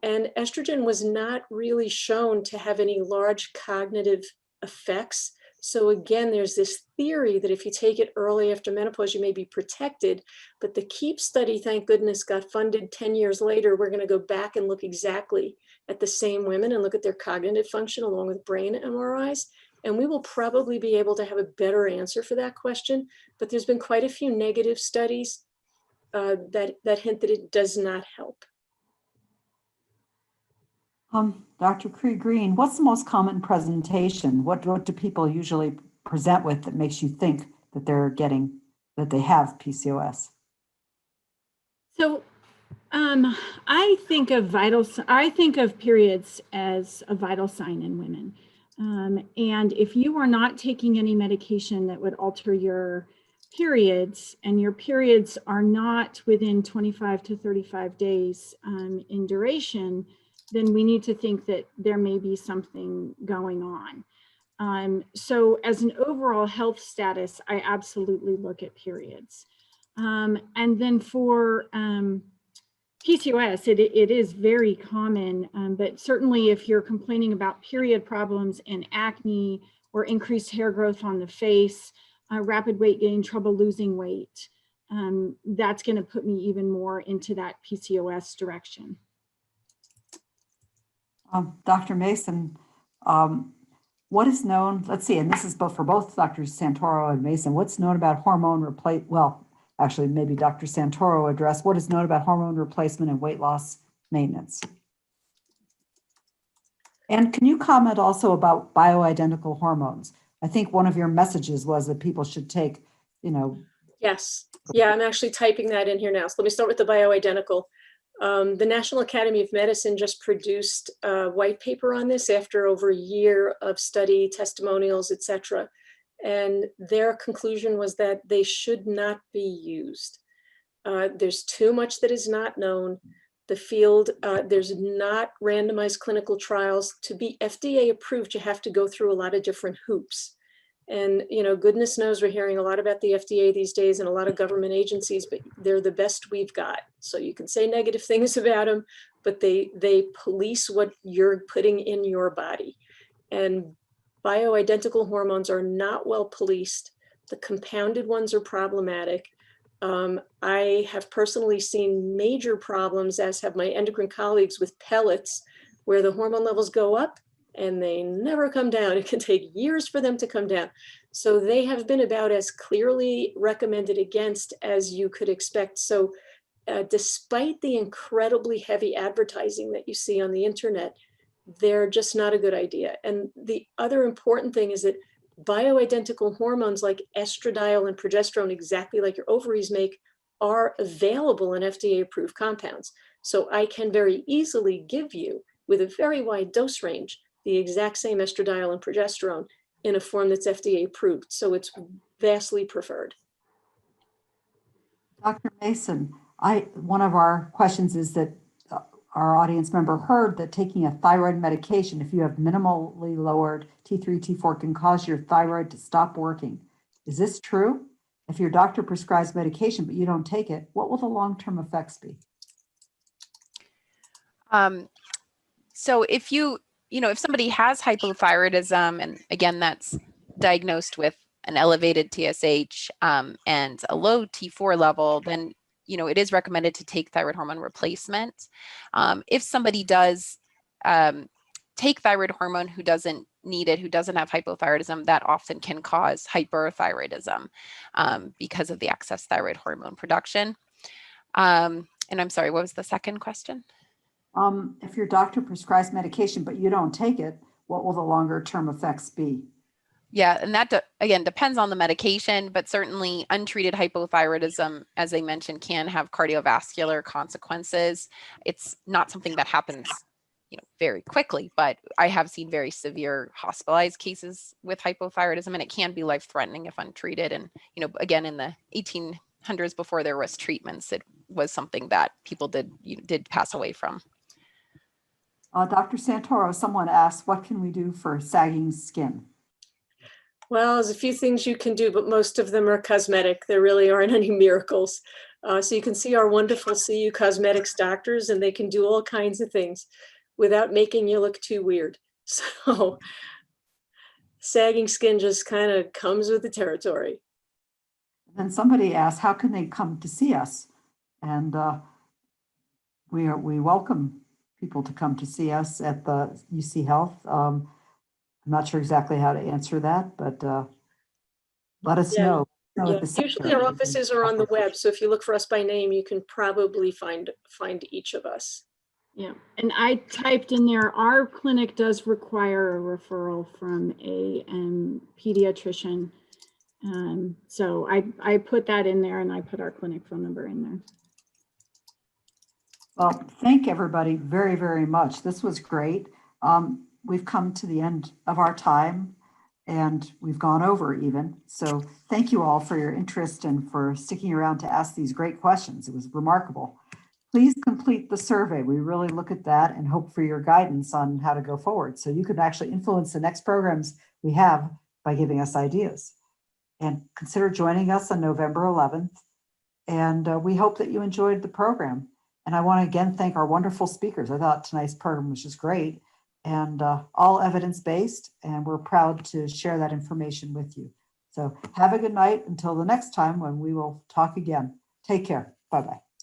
And estrogen was not really shown to have any large cognitive effects. So again, there's this theory that if you take it early after menopause, you may be protected. But the KEEP study, thank goodness, got funded 10 years later. We're going to go back and look exactly at the same women and look at their cognitive function along with brain MRIs. And we will probably be able to have a better answer for that question. But there's been quite a few negative studies that hint that it does not help. Dr. Cree-Green, what's the most common presentation? What do people usually present with that makes you think that that they have PCOS? So I think of periods as a vital sign in women. And if you are not taking any medication that would alter your periods, and your periods are not within 25 to 35 days in duration, then we need to think that there may be something going on. So as an overall health status, I absolutely look at periods. And then for PCOS, it is very common, but certainly if you're complaining about period problems and acne or increased hair growth on the face, rapid weight gain, trouble losing weight, that's going to put me even more into that PCOS direction. Dr. Mayson, what is known, let's see, and this is for both Drs. Santoro and Mayson, what's known about hormone replacement? Well, actually, maybe Dr. Santoro address what is known about hormone replacement and weight loss maintenance. And can you comment also about bioidentical hormones? I think one of your messages was that people should take, Yes. Yeah, I'm actually typing that in here now. So let me start with the bioidentical. The National Academy of Medicine just produced a white paper on this after over a year of study, testimonials, etc. And their conclusion was that they should not be used. There's too much that is not known. The field, there's not randomized clinical trials. To be FDA approved, you have to go through a lot of different hoops. And, goodness knows we're hearing a lot about the FDA these days and a lot of government agencies, but they're the best we've got. So you can say negative things about them, but they police what you're putting in your body. And bioidentical hormones are not well policed. The compounded ones are problematic. I have personally seen major problems, as have my endocrine colleagues, with pellets where the hormone levels go up and they never come down. It can take years for them to come down. So they have been about as clearly recommended against as you could expect. So despite the incredibly heavy advertising that you see on the internet, they're just not a good idea. And the other important thing is that bioidentical hormones like estradiol and progesterone, exactly like your ovaries make, are available in FDA approved compounds. So I can very easily give you, with a very wide dose range, the exact same estradiol and progesterone in a form that's FDA approved. So it's vastly preferred. Dr. Mayson, one of our questions is that our audience member heard that taking a thyroid medication, if you have minimally lowered T3, T4, can cause your thyroid to stop working. Is this true? If your doctor prescribes medication, but you don't take it, what will the long-term effects be? So if if somebody has hypothyroidism, and again, that's diagnosed with an elevated TSH and a low T4 level, then it is recommended to take thyroid hormone replacement. If somebody does take thyroid hormone who doesn't need it, who doesn't have hypothyroidism, that often can cause hyperthyroidism because of the excess thyroid hormone production. And I'm sorry, what was the second question? If your doctor prescribes medication, but you don't take it, what will the longer term effects be? Yeah, and that again depends on the medication, but certainly untreated hypothyroidism, as I mentioned, can have cardiovascular consequences. It's not something that happens, very quickly, but I have seen very severe hospitalized cases with hypothyroidism, and it can be life-threatening if untreated. And again, in the 1800s, before there was treatments, it was something that people did pass away from. Dr. Santoro, someone asked, what can we do for sagging skin? Well, there's a few things you can do, but most of them are cosmetic. There really aren't any miracles. So you can see our wonderful CU Cosmetics doctors, and they can do all kinds of things without making you look too weird. So sagging skin just kind of comes with the territory. Then somebody asked, how can they come to see us? And we welcome people to come to see us at the UC Health. I'm not sure exactly how to answer that, but let us know. Yeah, usually our offices are on the web, so if you look for us by name, you can probably find each of us. Yeah, and I typed in there, our clinic does require a referral from a pediatrician. So I put that in there, and I put our clinic phone number in there. Well, thank everybody very, very much. This was great. We've come to the end of our time, and we've gone over even. So thank you all for your interest and for sticking around to ask these great questions. It was remarkable. Please complete the survey. We really look at that and hope for your guidance on how to go forward. So you can actually influence the next programs we have by giving us ideas. And consider joining us on November 11th. And we hope that you enjoyed the program. And I want to again thank our wonderful speakers. I thought tonight's program was just great and all evidence-based, and we're proud to share that information with you. So have a good night until the next time when we will talk again. Take care. Bye-bye.